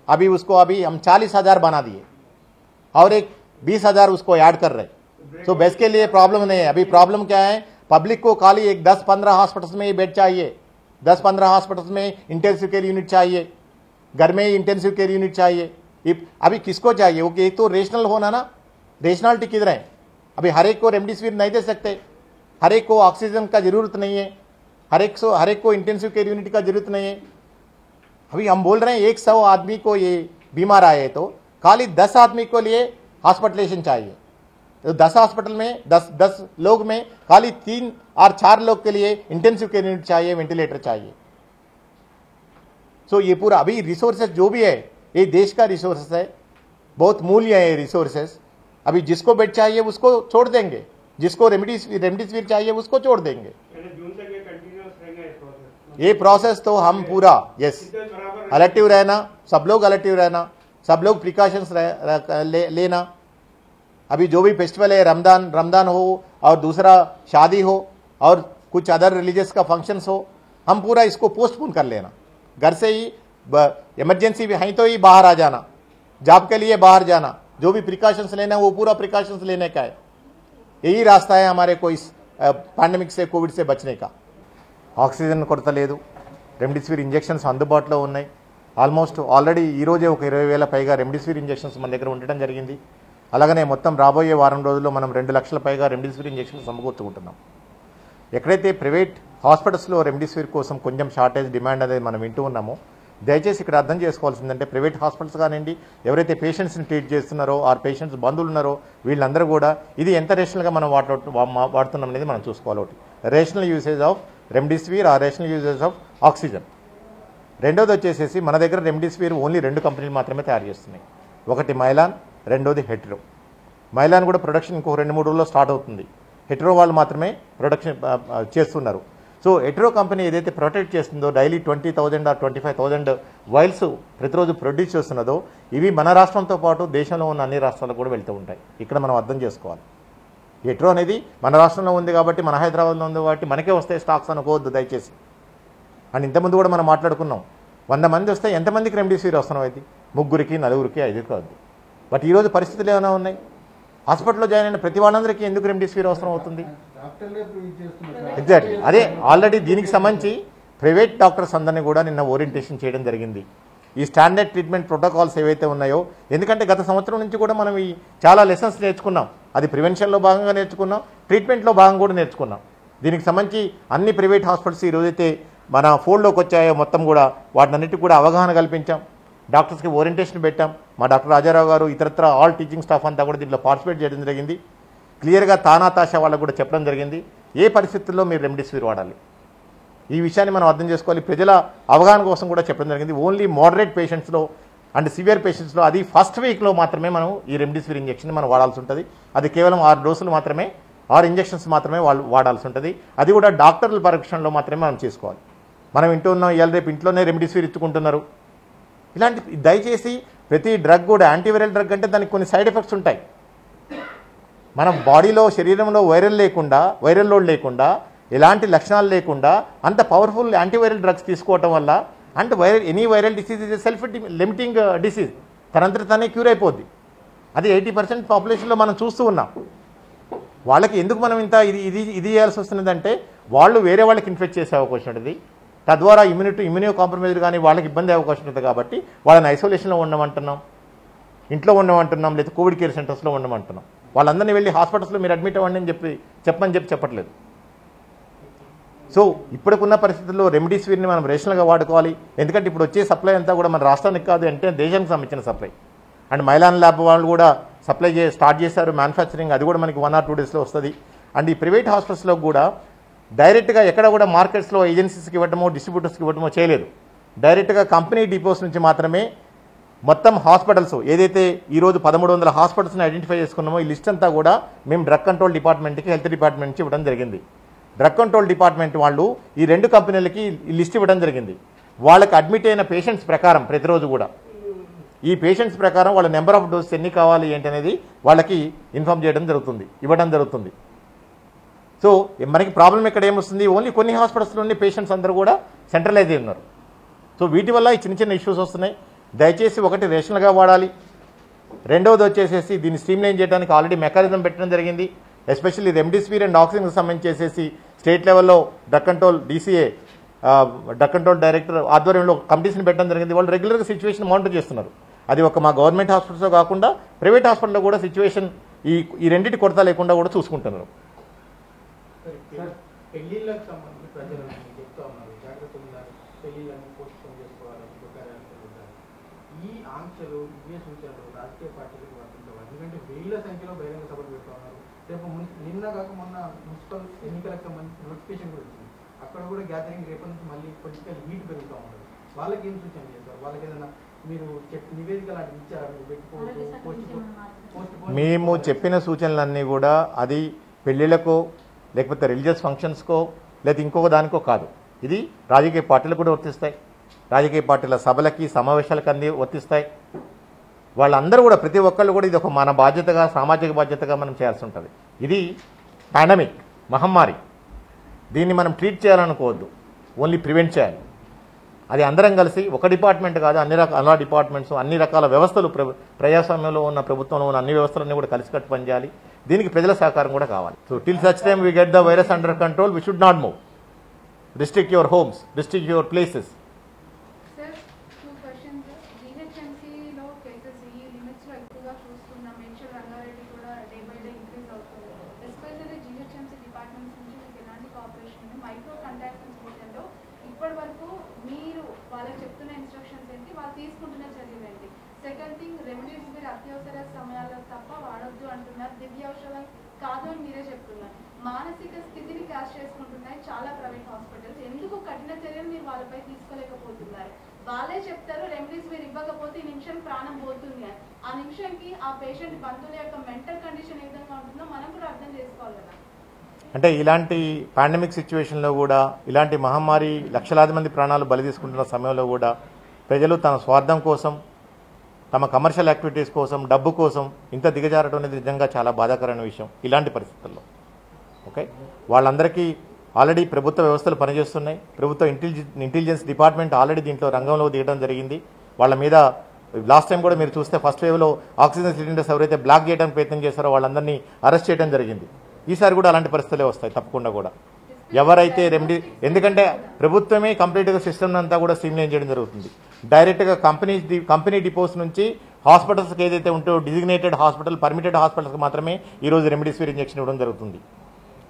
अभी उसको अभी हम 40,000 बना दिए और एक 20,000 उसको ऐड कर रहे. तो बेड्स के लिए प्रॉब्लम नहीं है. अभी प्रॉब्लम क्या है, पब्लिक को खाली एक 10-15 हॉस्पिटल्स में ही बेड चाहिए, 10-15 हॉस्पिटल्स में इंटेंसिव केयर यूनिट चाहिए, घर में ही इंटेंसिव केयर यूनिट चाहिए. अभी किसको चाहिए, वो एक तो रेशनल होना ना, रेशनलिटी किधर है. अभी हर एक को रेमडेसिविर नहीं दे सकते, हर एक को ऑक्सीजन का जरूरत नहीं है, हर एक को इंटेंसिव केयर यूनिट का जरूरत नहीं है. अभी हम बोल रहे हैं 100 आदमी को ये बीमार आए तो खाली 10 आदमी को लिए हॉस्पिटलेशन चाहिए. तो 10 हॉस्पिटल में 10 लोग में खाली 3 और 4 लोग के लिए इंटेंसिव केयर यूनिट चाहिए, वेंटिलेटर चाहिए. सो ये पूरा अभी रिसोर्सेज जो भी है ये देश का रिसोर्सेस है, बहुत मूल्य है ये रिसोर्सेस. अभी जिसको बेड चाहिए उसको छोड़ देंगे, जिसको रेमडेसिविर चाहिए उसको छोड़ देंगे. जून तक ये कंटिन्यूअस रहेगा ये प्रोसेस. ये प्रोसेस तो हम पूरा यस अलर्टिव रहना, सब लोग अलर्टिव रहना, सब लोग प्रिकॉशंस लेना। अभी जो भी फेस्टिवल है, रमदान हो और दूसरा शादी हो और कुछ अदर रिलीजियस का फंक्शंस हो, हम पूरा इसको पोस्टपोन कर लेना। घर से ही इमरजेंसी भी है तो ही बाहर आ जाना, जॉब के लिए बाहर जाना, जो भी प्रिकॉशंस लेना है वो पूरा प्रिकॉशंस लेने का है। यही रास्ता है हमारे को इस पैंडमिक से, कोविड से बचने का। ఆక్సిజన్ కొరత లేదు, రెమ్డెసివిర్ ఇంజెక్షన్స్ అందుబాటులో ఉన్నాయి। ఆల్మోస్ట్ ఆల్రెడీ ఈ రోజే ఒక 20,000 పైగా రెమ్డెసివిర్ ఇంజెక్షన్స్ మన దగ్గర ఉండటం జరిగింది। అలాగనే మొత్తం రాబోయే వారం రోజుల్లో మనం 2 లక్షల పైగా రెమ్డెసివిర్ ఇంజెక్షన్స్ సమకూర్చుకుంటున్నాం। ఎక్కడైతే ప్రైవేట్ హాస్పిటల్స్లో రెమ్డెసివిర్ కోసం కొంచెం షార్టేజ్ డిమాండ్ అనేది మనం వింటూ ఉన్నామో, దయచేసి ఇక్కడ అర్థం చేసుకోవాల్సిందంటే ప్రైవేట్ హాస్పిటల్స్ కానివ్వండి, ఎవరైతే పేషెంట్స్ని ట్రీట్ చేస్తున్నారో ఆ పేషెంట్స్ బంధువులు ఉన్నారో వీళ్ళందరూ కూడా ఇది ఎంత రేషనల్గా మనం వాడుతున్నాం అనేది మనం చూసుకోవాలి। ఒకటి రేషనల్ యూసేజ్ ఆఫ్ రెమ్డెసివిర్, ఆ రేషనల్ యూసేజ్ ఆఫ్ ఆక్సిజన్। రెండోది వచ్చేసేసి మన దగ్గర రెమ్డెసివిర్ ఓన్లీ 2 కంపెనీలు మాత్రమే తయారు చేస్తున్నాయి, ఒకటి మైలాన్, రెండోది హెట్రో। మైలాన్ కూడా ప్రొడక్షన్ ఇంకో 2-3 రోజుల్లో స్టార్ట్ అవుతుంది, హెట్రో వాళ్ళు మాత్రమే ప్రొడక్షన్ చేస్తున్నారు। సో హెట్రో కంపెనీ ఏదైతే ప్రొటెక్ట్ చేస్తుందో డైలీ 20,000 ఆర్ 25,000 వైల్స్ ప్రతిరోజు ప్రొడ్యూస్ చేస్తున్నదో ఇవి మన రాష్ట్రంతో పాటు దేశంలో ఉన్న అన్ని రాష్ట్రాలకు కూడా వెళ్తూ ఉంటాయి। ఇక్కడ మనం అర్థం చేసుకోవాలి, హెట్రో అనేది మన రాష్ట్రంలో ఉంది కాబట్టి, మన హైదరాబాద్లో ఉంది కాబట్టి మనకే వస్తాయి స్టాక్స్ అనుకోవద్దు దయచేసి। అండ్ ఇంతకుముందు కూడా మనం మాట్లాడుకున్నాం, 100 మంది వస్తే ఎంతమందికి రెమ్డెసివిర్ అవసరం అయితే 3, 4, 5 కాదు। బట్ ఈరోజు పరిస్థితులు ఏమైనా ఉన్నాయి, హాస్పిటల్లో జాయిన్ అయిన ప్రతి వాళ్ళందరికీ ఎందుకు రెమ్డెసివిర్ అవసరం అవుతుంది? ఎగ్జాక్ట్లీ అదే ఆల్రెడీ దీనికి సంబంధించి ప్రైవేట్ డాక్టర్స్ అందరినీ కూడా నిన్న ఓరియంటేషన్ చేయడం జరిగింది। ఈ స్టాండర్డ్ ట్రీట్మెంట్ ప్రోటోకాల్స్ ఏవైతే ఉన్నాయో, ఎందుకంటే గత సంవత్సరం నుంచి కూడా మనం ఈ చాలా లెసన్స్ నేర్చుకున్నాం, అది ప్రివెన్షన్లో భాగంగా నేర్చుకున్నాం, ట్రీట్మెంట్లో భాగంగా కూడా నేర్చుకున్నాం। దీనికి సంబంధించి అన్ని ప్రైవేట్ హాస్పిటల్స్ ఈరోజైతే మన ఫోల్డ్లోకి వచ్చాయో మొత్తం కూడా వాటినన్నిటికీ కూడా అవగాహన కల్పించాం, డాక్టర్స్కి ఓరియంటేషన్ పెట్టాం। మా డాక్టర్ రాజారావు గారు ఇతరత్ర ఆల్ టీచింగ్ స్టాఫ్ అంతా కూడా దీంట్లో పార్టిసిపేట్ చేయడం జరిగింది। క్లియర్గా తానాతాషా వాళ్ళకు కూడా చెప్పడం జరిగింది ఏ పరిస్థితుల్లో మీరు రెమ్డెసివిర్ వాడాలి, ఈ విషయాన్ని మనం అర్థం చేసుకోవాలి। ప్రజల అవగాహన కోసం కూడా చెప్పడం జరిగింది, ఓన్లీ మోడరేట్ పేషెంట్స్లో అండ్ సివియర్ పేషెంట్స్లో అది ఫస్ట్ వీక్లో మాత్రమే మనం ఈ రెమ్డెసివిర్ ఇంజెక్షన్ మనం వాడాల్సి ఉంటుంది। అది కేవలం 6 డోసులు మాత్రమే, 6 ఇంజెక్షన్స్ మాత్రమే వాళ్ళు వాడాల్సి ఉంటుంది। అది కూడా డాక్టర్ల పరీక్షణలో మాత్రమే మనం చేసుకోవాలి। మనం వింటూ ఉన్నాం ఇవాళ రేపు ఇంట్లోనే రెమ్డెసివిర్ ఇచ్చుకుంటున్నారు। ఇలాంటి దయచేసి ప్రతి డ్రగ్ కూడా యాంటీవైరల్ డ్రగ్ అంటే దానికి కొన్ని సైడ్ ఎఫెక్ట్స్ ఉంటాయి। మన బాడీలో శరీరంలో వైరల్ లోడ్ లేకుండా ఎలాంటి లక్షణాలు లేకుండా అంత పవర్ఫుల్ యాంటీవైరల్ డ్రగ్స్ తీసుకోవటం వల్ల అంటే any viral disease is self limiting disease, తనంతట తనే క్యూర్ అయిపోద్ది। అది 80% పాపులేషన్లో మనం చూస్తూ ఉన్నాం। వాళ్ళకి ఎందుకు మనం ఇంత ఇది చేయాల్సి వస్తున్నదంటే వాళ్ళు వేరే వాళ్ళకి ఇన్ఫెక్ట్ చేసే అవకాశం ఉంటుంది, తద్వారా ఇమ్యూనో కాంప్రమైజ్ కానీ వాళ్ళకి ఇబ్బంది అవకాశం ఉంటుంది కాబట్టి వాళ్ళని ఐసోలేషన్లో ఉండమంటున్నాం, ఇంట్లో ఉండమంటున్నాం, లేదా కోవిడ్ కేర్ సెంటర్స్లో ఉండమంటున్నాం। వాళ్ళందరినీ వెళ్ళి హాస్పిటల్స్లో మీరు అడ్మిట్ అవ్వండి అని చెప్పట్లేదు। సో ఇప్పటికున్న పరిస్థితుల్లో రెమ్డెసివిర్ని మనం రేషనల్గా వాడుకోవాలి, ఎందుకంటే ఇప్పుడు వచ్చే సప్లై అంతా కూడా మన రాష్ట్రానికి కాదు అంటే దేశానికి సంబంధించిన సప్లై। అండ్ మైలాన్ ల్యాబ్ వాళ్ళు కూడా సప్లై స్టార్ట్ చేశారు మ్యానుఫ్యాక్చరింగ్, అది కూడా మనకి 1 or 2 డేస్లో వస్తుంది। అండ్ ఈ ప్రైవేట్ హాస్పిటల్స్లో కూడా డైరెక్ట్గా ఎక్కడ కూడా మార్కెట్స్లో ఏజెన్సీస్కి ఇవ్వడమో డిస్ట్రిబ్యూటర్స్కి ఇవ్వడమో చేయలేదు, డైరెక్ట్గా కంపెనీ డిపోస్ నుంచి మాత్రమే మొత్తం హాస్పిటల్స్ ఏదైతే ఈరోజు 1300 హాస్పిటల్స్ని ఐడెంటిఫై చేసుకున్నామో ఈ లిస్ట్ అంతా కూడా మేము డ్రగ్ కంట్రోల్ డిపార్ట్మెంట్కి, హెల్త్ డిపార్ట్మెంట్ నుంచి ఇవ్వడం జరిగింది। డ్రగ్ కంట్రోల్ డిపార్ట్మెంట్ వాళ్ళు ఈ 2 కంపెనీలకి ఈ లిస్ట్ ఇవ్వడం జరిగింది। వాళ్ళకి అడ్మిట్ అయిన పేషెంట్స్ ప్రకారం ప్రతిరోజు కూడా ఈ పేషెంట్స్ ప్రకారం వాళ్ళ నెంబర్ ఆఫ్ డోసెస్ ఎన్ని కావాలి ఏంటనేది వాళ్ళకి ఇన్ఫార్మ్ చేయడం జరుగుతుంది, ఇవ్వడం జరుగుతుంది। సో మనకి ప్రాబ్లం ఇక్కడ ఏమొస్తుంది, ఓన్లీ కొన్ని హాస్పిటల్స్లోని పేషెంట్స్ అందరూ కూడా సెంట్రలైజ్ అయి ఉన్నారు। సో వీటి వల్ల ఈ చిన్న ఇష్యూస్ వస్తున్నాయి। దయచేసి ఒకటి రేషనల్గా వాడాలి, రెండవది వచ్చేసేసి దీన్ని స్ట్రీమ్లైన్ చేయడానికి ఆల్రెడీ మెకానిజం పెట్టడం జరిగింది। ఎస్పెషల్లీ రెమ్డెసివిర్ అండ్ ఆక్సిజన్కి సంబంధించేసేసి స్టేట్ లెవెల్లో drug control DCA drug control director ఆధ్వర్యంలో కమిటీస్ని పెట్టడం జరిగింది। వాళ్ళు రెగ్యులర్గా సిచ్యువేషన్ మానిటర్ చేస్తున్నారు। అది ఒక మా గవర్నమెంట్ హాస్పిటల్స్లో కాకుండా ప్రైవేట్ హాస్పిటల్లో కూడా సిచ్యువేషన్ ఈ రెండింటి కొరత లేకుండా కూడా చూసుకుంటున్నారు। పెళ్లిళ్ళకి సంబంధించి ప్రజలు చెప్తా ఉన్నారు, జాగ్రత్తగా ఉండాలి, పెళ్లిళ్ళని పోస్ట్పోన్ చేసుకోవాలి, ఈ ఆంక్షలు ఇవే సూచనలు రాజకీయ పార్టీలకు వర్తించవాలి, ఎందుకంటే వేల సంఖ్యలో బహిరంగ సభలు పెడతా ఉన్నారు। రేపు నిన్న కాక మొన్న మున్సిపల్ ఎన్నికలకు సంబంధించి నోటిఫికేషన్ కూడా వచ్చింది, అక్కడ కూడా గ్యాదరింగ్ రేపటి నుంచి మళ్ళీ పొలిటికల్ హీట్ పెరుగుతూ ఉన్నారు। వాళ్ళకి ఏం సూచన చేస్తారు, వాళ్ళకి ఏదైనా మీరు నివేదిక లాంటివి ఇచ్చారా, మేము చెప్పిన సూచనలన్నీ కూడా అది పెళ్ళిళ్ళకో లేకపోతే రిలీజియస్ ఫంక్షన్స్కో లేదా ఇంకొక దానికో కాదు, ఇది రాజకీయ పార్టీలు కూడా వర్తిస్తాయి, రాజకీయ పార్టీల సభలకి సమావేశాలకు అన్ని వర్తిస్తాయి. వాళ్ళందరూ కూడా ప్రతి ఒక్కళ్ళు కూడా ఇది ఒక మన బాధ్యతగా, సామాజిక బాధ్యతగా మనం చేయాల్సి ఉంటుంది. ఇది పాండమిక్, మహమ్మారి. దీన్ని మనం ట్రీట్ చేయాలనుకోవద్దు, ఓన్లీ ప్రివెంట్ చేయాలి. అది అందరం కలిసి ఒక డిపార్ట్మెంట్ కాదు, అన్ని డిపార్ట్మెంట్స్, అన్ని రకాల వ్యవస్థలు, ప్రజాస్వామ్యంలో ఉన్న ప్రభుత్వంలో ఉన్న అన్ని వ్యవస్థలన్నీ కూడా కలిసికట్టు పనిచేయాలి. దీనికి ప్రజల సహకారం కూడా కావాలి. So till such time we get the virus under control, we should not move. Restrict your homes, restrict your places. Sir, 2 questions. జీహెచ్ఎంసీలో కేసెస్ ఈ లిమిట్స్లో ఎక్కువగా చూస్తున్నాం. మేడ్చల్ రంగారెడ్డి కూడా డే బై డే ఇంక్రీజ్ అవుతుంది. ఎస్పెషల్లీ జీహెచ్ఎంసీ డిపార్ట్మెంట్స్ నుంచి మీకు ఎలాంటి కోఆపరేషన్ ఉంది? మైక్రో కంటాక్ట్స్ విషయంలో ఇప్పటి వరకు మీరు వాళ్ళకి చెప్తున్న ఇన్స్ట్రక్షన్స్ ఏంటి, వాళ్ళు తీసుకుంటున్న చర్యలు ఏంటి? సెకండ్ థింగ్, రెమెడీస్ మీరు అత్యవసర సమయాల్లో తప్ప వాడొద్దు అంటున్నారు, దివ్య ఔషధం కాదు అని మీరే చెప్తున్నారు. మానసిక స్థితిని క్యాష్ చేసుకుంటున్నాయి చాలా ప్రైవేట్ హాస్పిటల్స్. ఎందుకు కఠిన చర్యలు మీరు వాళ్ళపై తీసుకోలేకపోతున్నారు? వాళ్ళే చెప్తారు రెమెడీస్ మీరు ఇవ్వకపోతే ఈ నిమిషం ప్రాణం పోతుంది అని. ఆ నిమిషంకి ఆ పేషెంట్ బంధువుల యొక్క మెంటల్ కండిషన్ ఏ విధంగా ఉంటుందో మనం కూడా అర్థం చేసుకోవాలి కదా. అంటే ఇలాంటి పాండమిక్ సిచ్యువేషన్లో కూడా, ఇలాంటి మహమ్మారి లక్షలాది మంది ప్రాణాలు బలి తీసుకుంటున్న సమయంలో కూడా ప్రజలు తన స్వార్థం కోసం, తమ కమర్షియల్ యాక్టివిటీస్ కోసం, డబ్బు కోసం ఇంత దిగజారడం అనేది నిజంగా చాలా బాధాకరమైన విషయం ఇలాంటి పరిస్థితుల్లో. ఓకే, వాళ్ళందరికీ ఆల్రెడీ ప్రభుత్వ వ్యవస్థలు పనిచేస్తున్నాయి. ప్రభుత్వ ఇంటెలిజెన్స్ డిపార్ట్మెంట్ ఆల్రెడీ దీంట్లో రంగంలో దిగడం జరిగింది. వాళ్ళ మీద లాస్ట్ టైం కూడా మీరు చూస్తే ఫస్ట్ వేవ్లో ఆక్సిజన్ సిలిండర్స్ ఎవరైతే బ్లాక్ చేయడానికి ప్రయత్నం చేశారో వాళ్ళందరినీ అరెస్ట్ చేయడం జరిగింది. ఈసారి కూడా అలాంటి పరిస్థితులే వస్తాయి తప్పకుండా కూడా. ఎవరైతే ఎందుకంటే ప్రభుత్వమే కంప్లీట్గా సిస్టమ్ అంతా కూడా స్ట్రీమ్లైన్ చేయడం జరుగుతుంది. డైరెక్ట్గా కంపెనీ డిపోస్ నుంచి హాస్పిటల్స్కి ఏదైతే ఉంటో డిజిగ్నేటెడ్ హాస్పిటల్, పర్మిటెడ్ హాస్పిటల్స్కి మాత్రమే ఈరోజు రెమ్డెసివిర్ ఇంజెక్షన్ ఇవ్వడం జరుగుతుంది.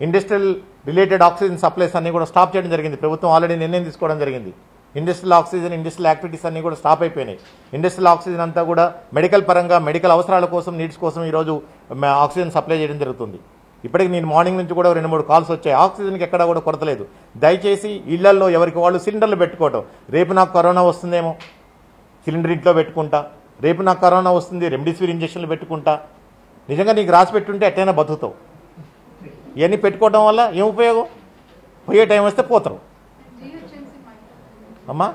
ఇండస్ట్రియల్ రిలేటెడ్ ఆక్సిజన్ సప్లైస్ అన్ని కూడా స్టాప్ చేయడం జరిగింది. ప్రభుత్వం ఆల్రెడీ నిర్ణయం తీసుకోవడం జరిగింది. ఇండస్ట్రియల్ ఆక్సిజన్, ఇండస్ట్రియల్ యాక్టివిటీస్ అన్ని కూడా స్టాప్ అయిపోయినాయి. ఇండస్ట్రియల్ ఆక్సిజన్ అంతా కూడా మెడికల్ పరంగా, మెడికల్ అవసరాల కోసం, నీడ్స్ కోసం ఈరోజు ఆక్సిజన్ సప్లై చేయడం జరుగుతుంది. ఇప్పటికి నేను మార్నింగ్ నుంచి కూడా 2-3 కాల్స్ వచ్చాయి. ఆక్సిజన్కి ఎక్కడా కూడా కొరత లేదు. దయచేసి ఇళ్లల్లో ఎవరికి వాళ్ళు సిలిండర్లు పెట్టుకోవటం. రేపు నాకు కరోనా వస్తుందేమో సిలిండర్ ఇంట్లో పెట్టుకుంటా, రేపు నాకు కరోనా వస్తుంది రెమ్డెసివిర్ ఇంజక్షన్లు పెట్టుకుంటా. నిజంగా నీకు రాసి పెట్టుంటే ఎట్టైనా బతుకుతావు. ఇవన్నీ పెట్టుకోవడం వల్ల ఏం ఉపయోగం? పోయే టైం వస్తే పోతారు. అమ్మా,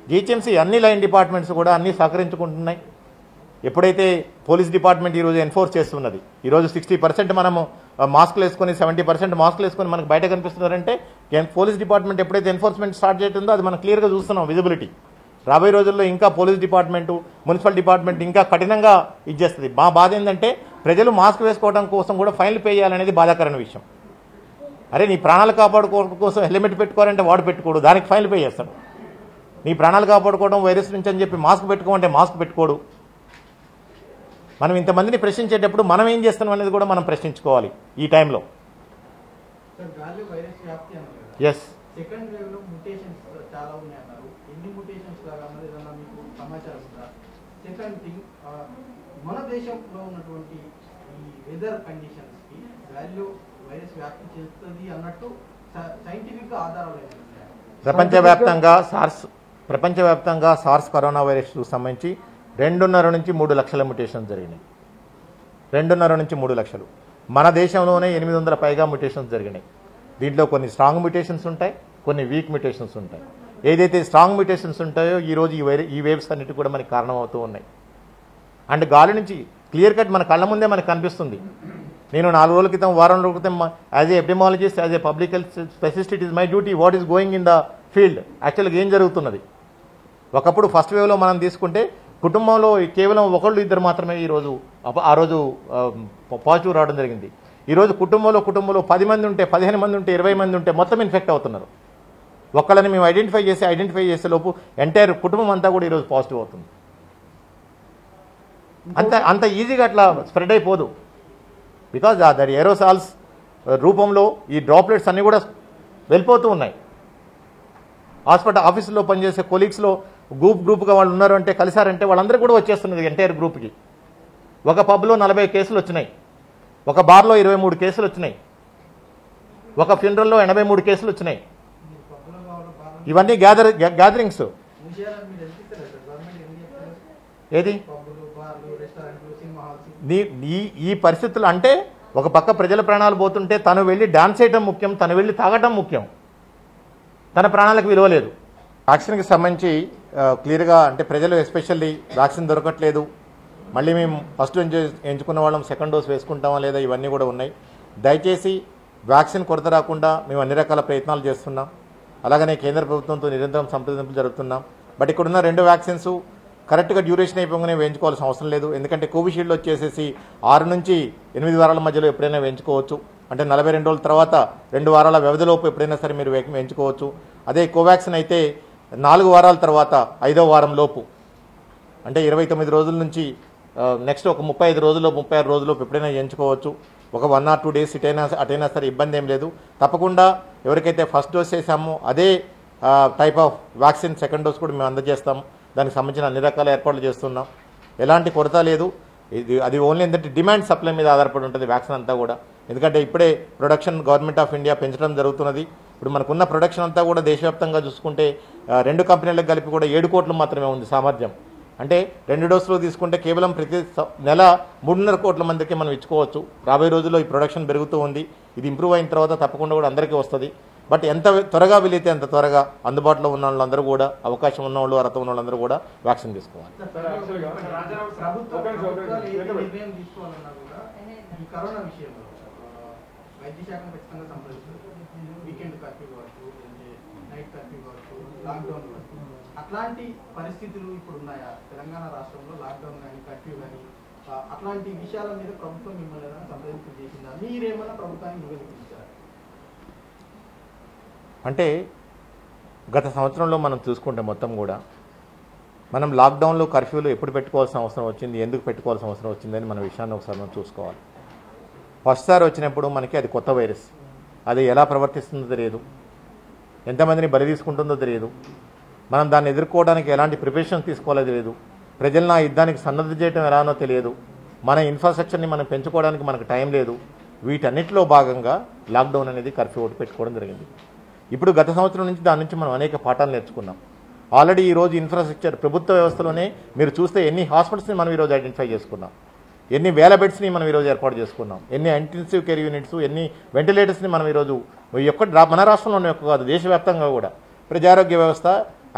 జిహెచ్ఎంసీ అన్ని లైన్ డిపార్ట్మెంట్స్ కూడా అన్నీ సహకరించుకుంటున్నాయి. ఎప్పుడైతే పోలీస్ డిపార్ట్మెంట్ ఈరోజు ఎన్ఫోర్స్ చేస్తున్నది, ఈరోజు 60% మనము మాస్కులు వేసుకొని 70% మాస్కులు వేసుకొని మనకు బయట కనిపిస్తున్నారంటే పోలీస్ డిపార్ట్మెంట్ ఎప్పుడైతే ఎన్ఫోర్స్మెంట్ స్టార్ట్ చేస్తుందో అది మనం క్లియర్గా చూస్తున్నాం, విజిబిలిటీ. రాబోయే రోజుల్లో ఇంకా పోలీస్ డిపార్ట్మెంటు, మున్సిపల్ డిపార్ట్మెంట్ ఇంకా కఠినంగా ఇచ్చేస్తుంది. మా బాధ ఏంటంటే ప్రజలు మాస్క్ వేసుకోవడం కోసం కూడా ఫైన్లు పే చేయాలనేది బాధాకరమైన విషయం. అరే, నీ ప్రాణాలు కాపాడుకోవడం కోసం హెల్మెట్ పెట్టుకోవాలంటే వాడు పెట్టుకోడు, దానికి ఫైన్లు పే చేస్తాడు. నీ ప్రాణాలు కాపాడుకోవడం వైరస్ నుంచి అని చెప్పి మాస్క్ పెట్టుకోమంటే మాస్క్ పెట్టుకోడు. మనం ఇంతమందిని ప్రశ్నించేటప్పుడు మనం ఏం చేస్తున్నాం అనేది కూడా మనం ప్రశ్నించుకోవాలి ఈ టైంలో. ఎస్, సెకండ్ వేవ్ లో ముటేషన్స్ చాలా ఉన్నాయి అన్నారు. ఎన్ని ముటేషన్స్ లాగా ఏదన్నా మీకు సమాచారం ఉందా? సెకండ్ థింగ్, మన దేశంలో ఉన్నటువంటి ఈ వెదర్ కండిషన్స్ కి గాలిలో వైరస్ వ్యాప్తి చేస్తుంది అన్నట్టు సైంటిఫిక్ గా ఆధారాలు ఉన్నాయి. ప్రపంచవ్యాప్తంగా సార్స్ కరోనా వైరస్ సంబంధించి 2.5 నుంచి 3 లక్షల మ్యుటేషన్స్ జరిగినాయి. 2.5 నుంచి 3 లక్షలు. మన దేశంలోనే 800 పైగా మ్యుటేషన్స్ జరిగినాయి. దీంట్లో కొన్ని స్ట్రాంగ్ మ్యుటేషన్స్ ఉంటాయి, కొన్ని వీక్ మ్యుటేషన్స్ ఉంటాయి. ఏదైతే స్ట్రాంగ్ మ్యుటేషన్స్ ఉంటాయో ఈరోజు ఈ వేవ్స్ అన్నిటి కూడా మనకి కారణమవుతూ ఉన్నాయి. అండ్ గాలి నుంచి క్లియర్ కట్ మన కళ్ళ ముందే మనకు కనిపిస్తుంది. నేను 4 రోజుల క్రితం, వారం రోజుల క్రితం as a epidemiologist, as a public health specialist, it is my duty what is going in the field. యాక్చువల్గా ఏం జరుగుతున్నది? ఒకప్పుడు ఫస్ట్ వేవ్లో మనం తీసుకుంటే కుటుంబంలో కేవలం 1-2 మాత్రమే ఆ రోజు పాజిటివ్ రావడం జరిగింది. ఈరోజు కుటుంబంలో 10 మంది ఉంటే, 15 మంది ఉంటే, 20 మంది ఉంటే మొత్తం ఇన్ఫెక్ట్ అవుతున్నారు. ఒక్కళ్ళని మేము ఐడెంటిఫై చేసే లోపు ఎంటైర్ కుటుంబం అంతా కూడా ఈరోజు పాజిటివ్ అవుతుంది. అంత ఈజీగా అట్లా స్ప్రెడ్ అయిపోదు. బికాజ్ దట్ ఏరోసాల్స్ రూపంలో ఈ డ్రాప్లెట్స్ అన్నీ కూడా వెళ్ళిపోతూ ఉన్నాయి. ఆఫీసులో పనిచేసే కొలీగ్స్లో గ్రూప్గా వాళ్ళు ఉన్నారు అంటే, కలిసారంటే వాళ్ళందరూ కూడా వచ్చేస్తున్నది ఎంటైర్ గ్రూప్కి. ఒక పబ్లో 40 కేసులు వచ్చినాయి, ఒక బార్లో 23 కేసులు వచ్చినాయి, ఒక ఫ్యూనరల్లో 83 కేసులు వచ్చినాయి. ఇవన్నీ గ్యాదరింగ్స్. ఏది ఈ పరిస్థితులు అంటే, ఒక పక్క ప్రజల ప్రాణాలు పోతుంటే తను వెళ్ళి డాన్స్ చేయడం ముఖ్యం, తను వెళ్ళి తాగటం ముఖ్యం. తన ప్రాణాలకు విలువ లేదు. వ్యాక్సిన్కి సంబంధించి క్లియర్గా అంటే ప్రజలు ఎస్పెషల్లీ వ్యాక్సిన్ దొరకట్లేదు, మళ్ళీ మేము ఫస్ట్ ఎంచుకున్న వాళ్ళం సెకండ్ డోస్ వేసుకుంటామా లేదా ఇవన్నీ కూడా ఉన్నాయి. దయచేసి వ్యాక్సిన్ కొరత రాకుండా మేము అన్ని రకాల ప్రయత్నాలు చేస్తున్నాం. అలాగనే కేంద్ర ప్రభుత్వంతో నిరంతరం సంప్రదింపులు జరుపుతున్నాం. బట్ ఇక్కడున్న 2 వ్యాక్సిన్స్ కరెక్ట్గా డ్యూరేషన్ అయిపోగానే వేయించుకోవాల్సిన అవసరం లేదు. ఎందుకంటే కోవిషీల్డ్ వచ్చేసేసి 6 నుంచి 8 వారాల మధ్యలో ఎప్పుడైనా వేయించుకోవచ్చు. అంటే 42 రోజుల తర్వాత 2 వారాల వ్యవధిలోపు ఎప్పుడైనా సరే మీరు వేయించుకోవచ్చు. అదే కోవాక్సిన్ అయితే 4 వారాల తర్వాత 5వ వారం లోపు, అంటే 29 రోజుల నుంచి నెక్స్ట్ ఒక 35 రోజుల్లో 36 రోజుల్లోపు ఎప్పుడైనా వేయించుకోవచ్చు. ఒక 1 or 2 డేస్ అటైనా సరే ఇబ్బంది ఏం లేదు. తప్పకుండా ఎవరికైతే ఫస్ట్ డోస్ చేసామో అదే type of vaccine second dose కూడా మేము అందజేస్తాం. దానికి సంబంధించిన అన్ని రకాల ఏర్పాట్లు చేస్తున్నాం. ఎలాంటి కొరత లేదు. అది ఓన్లీ ఏంటంటే డిమాండ్ సప్లై మీద ఆధారపడి ఉంటుంది వ్యాక్సిన్ అంతా కూడా. ఎందుకంటే ఇప్పుడే ప్రొడక్షన్ గవర్నమెంట్ ఆఫ్ ఇండియా పెంచడం జరుగుతున్నది. ఇప్పుడు మనకున్న ప్రొడక్షన్ అంతా కూడా దేశవ్యాప్తంగా చూసుకుంటే 2 కంపెనీలకు కలిపి కూడా 7 కోట్లు మాత్రమే ఉంది సామర్థ్యం. అంటే 2 డోసులు తీసుకుంటే కేవలం ప్రతి నెల 3.5 కోట్ల మందికి మనం ఇచ్చుకోవచ్చు. రాబోయే రోజుల్లో ఈ ప్రొడక్షన్ పెరుగుతూ ఉంది. ఇది ఇంప్రూవ్ అయిన తర్వాత తప్పకుండా కూడా అందరికీ వస్తుంది. బట్ ఎంత త్వరగా వీలైతే అంత త్వరగా అందుబాటులో ఉన్న వాళ్ళందరూ కూడా, అవకాశం ఉన్న వాళ్ళు, అర్హత ఉన్న వాళ్ళందరూ కూడా వ్యాక్సిన్ తీసుకోవాలి. నిర్ణయం తీసుకోవాలన్నా కూడా ఈ కరోనా విషయంలో వైద్య శాఖను ఖచ్చితంగా సంప్రదిస్తారు. వీకెండ్ కర్ఫ్యూ కావచ్చు, నైట్ కర్ఫ్యూ కావచ్చు, లాక్డౌన్ కావచ్చు, అట్లాంటి పరిస్థితులు ఇప్పుడు ఉన్నాయా తెలంగాణ రాష్ట్రంలో? లాక్డౌన్ కానీ కర్ఫ్యూ కానీ అట్లాంటి విషయాల మీద ప్రభుత్వం మిమ్మల్ని ఏదైనా సంప్రదింపు చేసిందా? మీరేమైనా ప్రభుత్వానికి నివేదించారా? అంటే గత సంవత్సరంలో మనం చూసుకుంటే మొత్తం కూడా మనం లాక్డౌన్లో కర్ఫ్యూలు ఎప్పుడు పెట్టుకోవాల్సిన అవసరం వచ్చింది, ఎందుకు పెట్టుకోవాల్సిన అవసరం వచ్చిందని మన విషయాన్ని ఒకసారి మనం చూసుకోవాలి. ఫస్ట్ సారి వచ్చినప్పుడు మనకి అది కొత్త వైరస్, అది ఎలా ప్రవర్తిస్తుందో తెలియదు, ఎంతమందిని బలి తీసుకుంటుందో తెలియదు, మనం దాన్ని ఎదుర్కోవడానికి ఎలాంటి ప్రిపరేషన్ తీసుకోవాలో తెలియదు, ప్రజలను ఆ యుద్ధానికి సన్నద్ధ చేయడం ఎలానో తెలియదు, మన ఇన్ఫ్రాస్ట్రక్చర్ని మనం పెంచుకోవడానికి మనకు టైం లేదు. వీటన్నిటిలో భాగంగా లాక్డౌన్ అనేది కర్ఫ్యూ ఒకటి పెట్టుకోవడం జరిగింది. ఇప్పుడు గత సంవత్సరం నుంచి దాని నుంచి మనం అనేక పాఠాలు నేర్చుకున్నాం. ఆల్రెడీ ఈరోజు ఇన్ఫ్రాస్ట్రక్చర్ ప్రభుత్వ వ్యవస్థలోనే మీరు చూస్తే ఎన్ని హాస్పిటల్స్ని మనం ఈరోజు ఐడెంటిఫై చేసుకున్నాం, ఎన్ని వేల బెడ్స్ని మనం ఈరోజు ఏర్పాటు చేసుకున్నాం, ఎన్ని ఇంటెన్సివ్ కేర్ యూనిట్స్, ఎన్ని వెంటిలేటర్స్ని మనం ఈరోజు మన రాష్ట్రంలోనే ఒక్క కాదు దేశవ్యాప్తంగా కూడా ప్రజారోగ్య వ్యవస్థ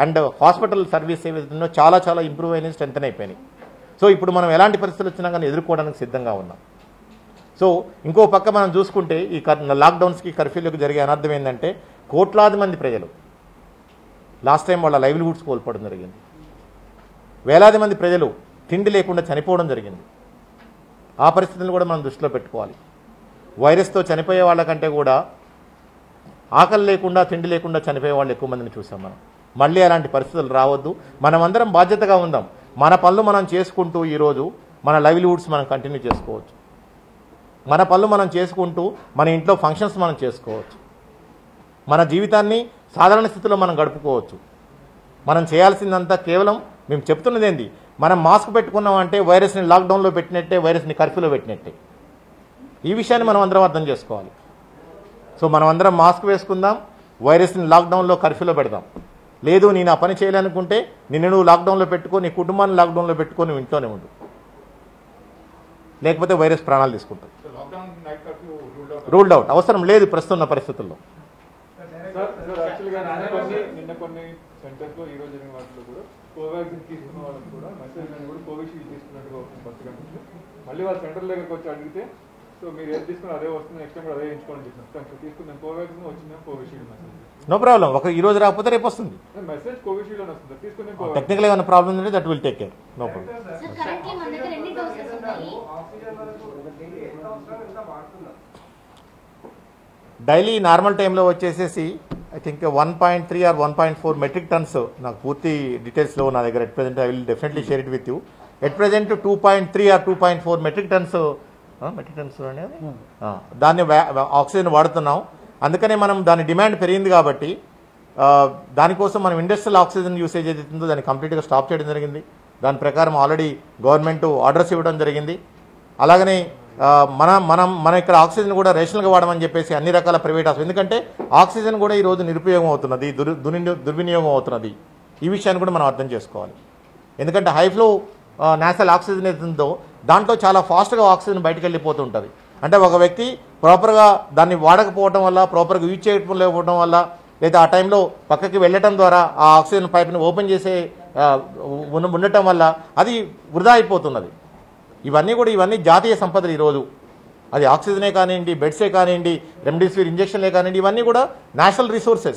అండ్ హాస్పిటల్ సర్వీస్ ఏవైతుందో చాలా చాలా ఇంప్రూవ్ అయినాయి, స్ట్రెంథన్ అయిపోయినాయి. సో ఇప్పుడు మనం ఎలాంటి పరిస్థితులు వచ్చినా కానీ ఎదుర్కోవడానికి సిద్ధంగా ఉన్నాం. సో ఇంకో పక్క మనం చూసుకుంటే ఈ లాక్డౌన్స్కి కర్ఫ్యూలకు జరిగే అనర్థం ఏంటంటే కోట్లాది మంది ప్రజలు లాస్ట్ టైం వాళ్ళ లైవ్లీహుడ్స్ కోల్పోవడం జరిగింది. వేలాది మంది ప్రజలు తిండి లేకుండా చనిపోవడం జరిగింది. ఆ పరిస్థితులను కూడా మనం దృష్టిలో పెట్టుకోవాలి. వైరస్తో చనిపోయే వాళ్ళకంటే కూడా ఆకలి లేకుండా తిండి లేకుండా చనిపోయే వాళ్ళు ఎక్కువ మందిని చూసాం మనం. మళ్ళీ అలాంటి పరిస్థితులు రావద్దు. మనమందరం బాధ్యతగా ఉందాం. మన పనులు మనం చేసుకుంటూ ఈరోజు మన లైవ్లీహుడ్స్ మనం కంటిన్యూ చేసుకోవచ్చు. మన పనులు మనం చేసుకుంటూ మన ఇంట్లో ఫంక్షన్స్ మనం చేసుకోవచ్చు. మన జీవితాన్ని సాధారణ స్థితిలో మనం గడుపుకోవచ్చు. మనం చేయాల్సిందంతా కేవలం మేము చెప్తున్నది ఏంది, మనం మాస్క్ పెట్టుకున్నామంటే వైరస్ని లాక్డౌన్లో పెట్టినట్టే, వైరస్ని కర్ఫ్యూలో పెట్టినట్టే. ఈ విషయాన్ని మనం అందరం అర్థం చేసుకోవాలి. సో మనం అందరం మాస్క్ వేసుకుందాం, వైరస్ని లాక్డౌన్లో కర్ఫ్యూలో పెడదాం. లేదు నేను ఆ పని చేయాలనుకుంటే నిన్ను నువ్వు లాక్డౌన్లో పెట్టుకో, నీ కుటుంబాన్ని లాక్డౌన్లో పెట్టుకో, నువ్వు ఇంట్లోనే ఉండు, లేకపోతే వైరస్ ప్రాణాలు తీసుకుంటుంది. రూల్డ్ అవుట్ అవసరం లేదు ప్రస్తుత పరిస్థితుల్లో. నిన్న కొన్ని సెంటర్స్ లో ఈ రోజు జరిగిన వాటిలో కూడా కోవాక్సిన్ తీసుకున్న వాళ్ళకి కూడా మెసేజ్ కూడా కోవిషీల్డ్ తీసుకున్నట్టుగా వస్తుంది కొత్తగా. మళ్ళీ వాళ్ళ సెంటర్ దగ్గరకు వచ్చి అడిగితే సో మీరు ఏది తీసుకుని అదే వస్తుంది, నెక్స్ట్ టైం కూడా అదే ఎంచుకోండి చెప్తాను. తీసుకున్నాను కోవాక్సిన్ వచ్చిందా కోవిషీల్డ్ మెసేజ్. No problem. ఈ రోజు రాకపోతే రేపు వస్తుంది మెసేజ్ కోవిషీల్డ్ అని వస్తుంది. తీసుకుని టెక్నికల్ ఏమైనా ప్రాబ్లం ఉంటే that will take care. No problem. Daily normal టైంలో వచ్చేసేసి I think 1.3 or 1.4 metric tons, నాకు పూర్తి డీటెయిల్స్లో నా దగ్గర at present. I will definitely share it with you. At present 2.3 or 2.4 metric tons దాన్ని ఆక్సిజన్ వాడుతున్నాం. అందుకనే మనం దాని డిమాండ్ పెరిగింది కాబట్టి దానికోసం మనం ఇండస్ట్రియల్ ఆక్సిజన్ యూసేజ్ ఏదైతుందో దాన్ని కంప్లీట్గా స్టాప్ చేయడం జరిగింది. దాని ప్రకారం ఆల్రెడీ గవర్నమెంట్ ఆర్డర్స్ ఇవ్వడం జరిగింది. అలాగనే మన ఇక్కడ ఆక్సిజన్ కూడా రేషనల్గా వాడమని చెప్పేసి అన్ని రకాల ప్రైవేట్ హాస్పిటల్, ఎందుకంటే ఆక్సిజన్ కూడా ఈరోజు నిరుపయోగం అవుతున్నది, దుర్వినియోగం అవుతున్నది. ఈ విషయాన్ని కూడా మనం అర్థం చేసుకోవాలి. ఎందుకంటే హైఫ్లో నేషనల్ ఆక్సిజన్ ఏతుందో దాంట్లో చాలా ఫాస్ట్గా ఆక్సిజన్ బయటకు వెళ్ళిపోతుంటుంది. అంటే ఒక వ్యక్తి ప్రాపర్గా దాన్ని వాడకపోవడం వల్ల, ప్రాపర్గా యూజ్ చేయకపోవడం వల్ల లేదా ఆ టైంలో పక్కకి వెళ్ళటం ద్వారా ఆ ఆక్సిజన్ పైప్ని ఓపెన్ చేసే ఉండటం వల్ల అది వృధా అయిపోతున్నది. ఇవన్నీ జాతీయ సంపదలు ఈరోజు. అది ఆక్సిజనే కానివ్వండి, బెడ్సే కానివ్వండి, రెమ్డెసివిర్ ఇంజెక్షన్లే కానివ్వండి, ఇవన్నీ కూడా నేషనల్ రిసోర్సెస్.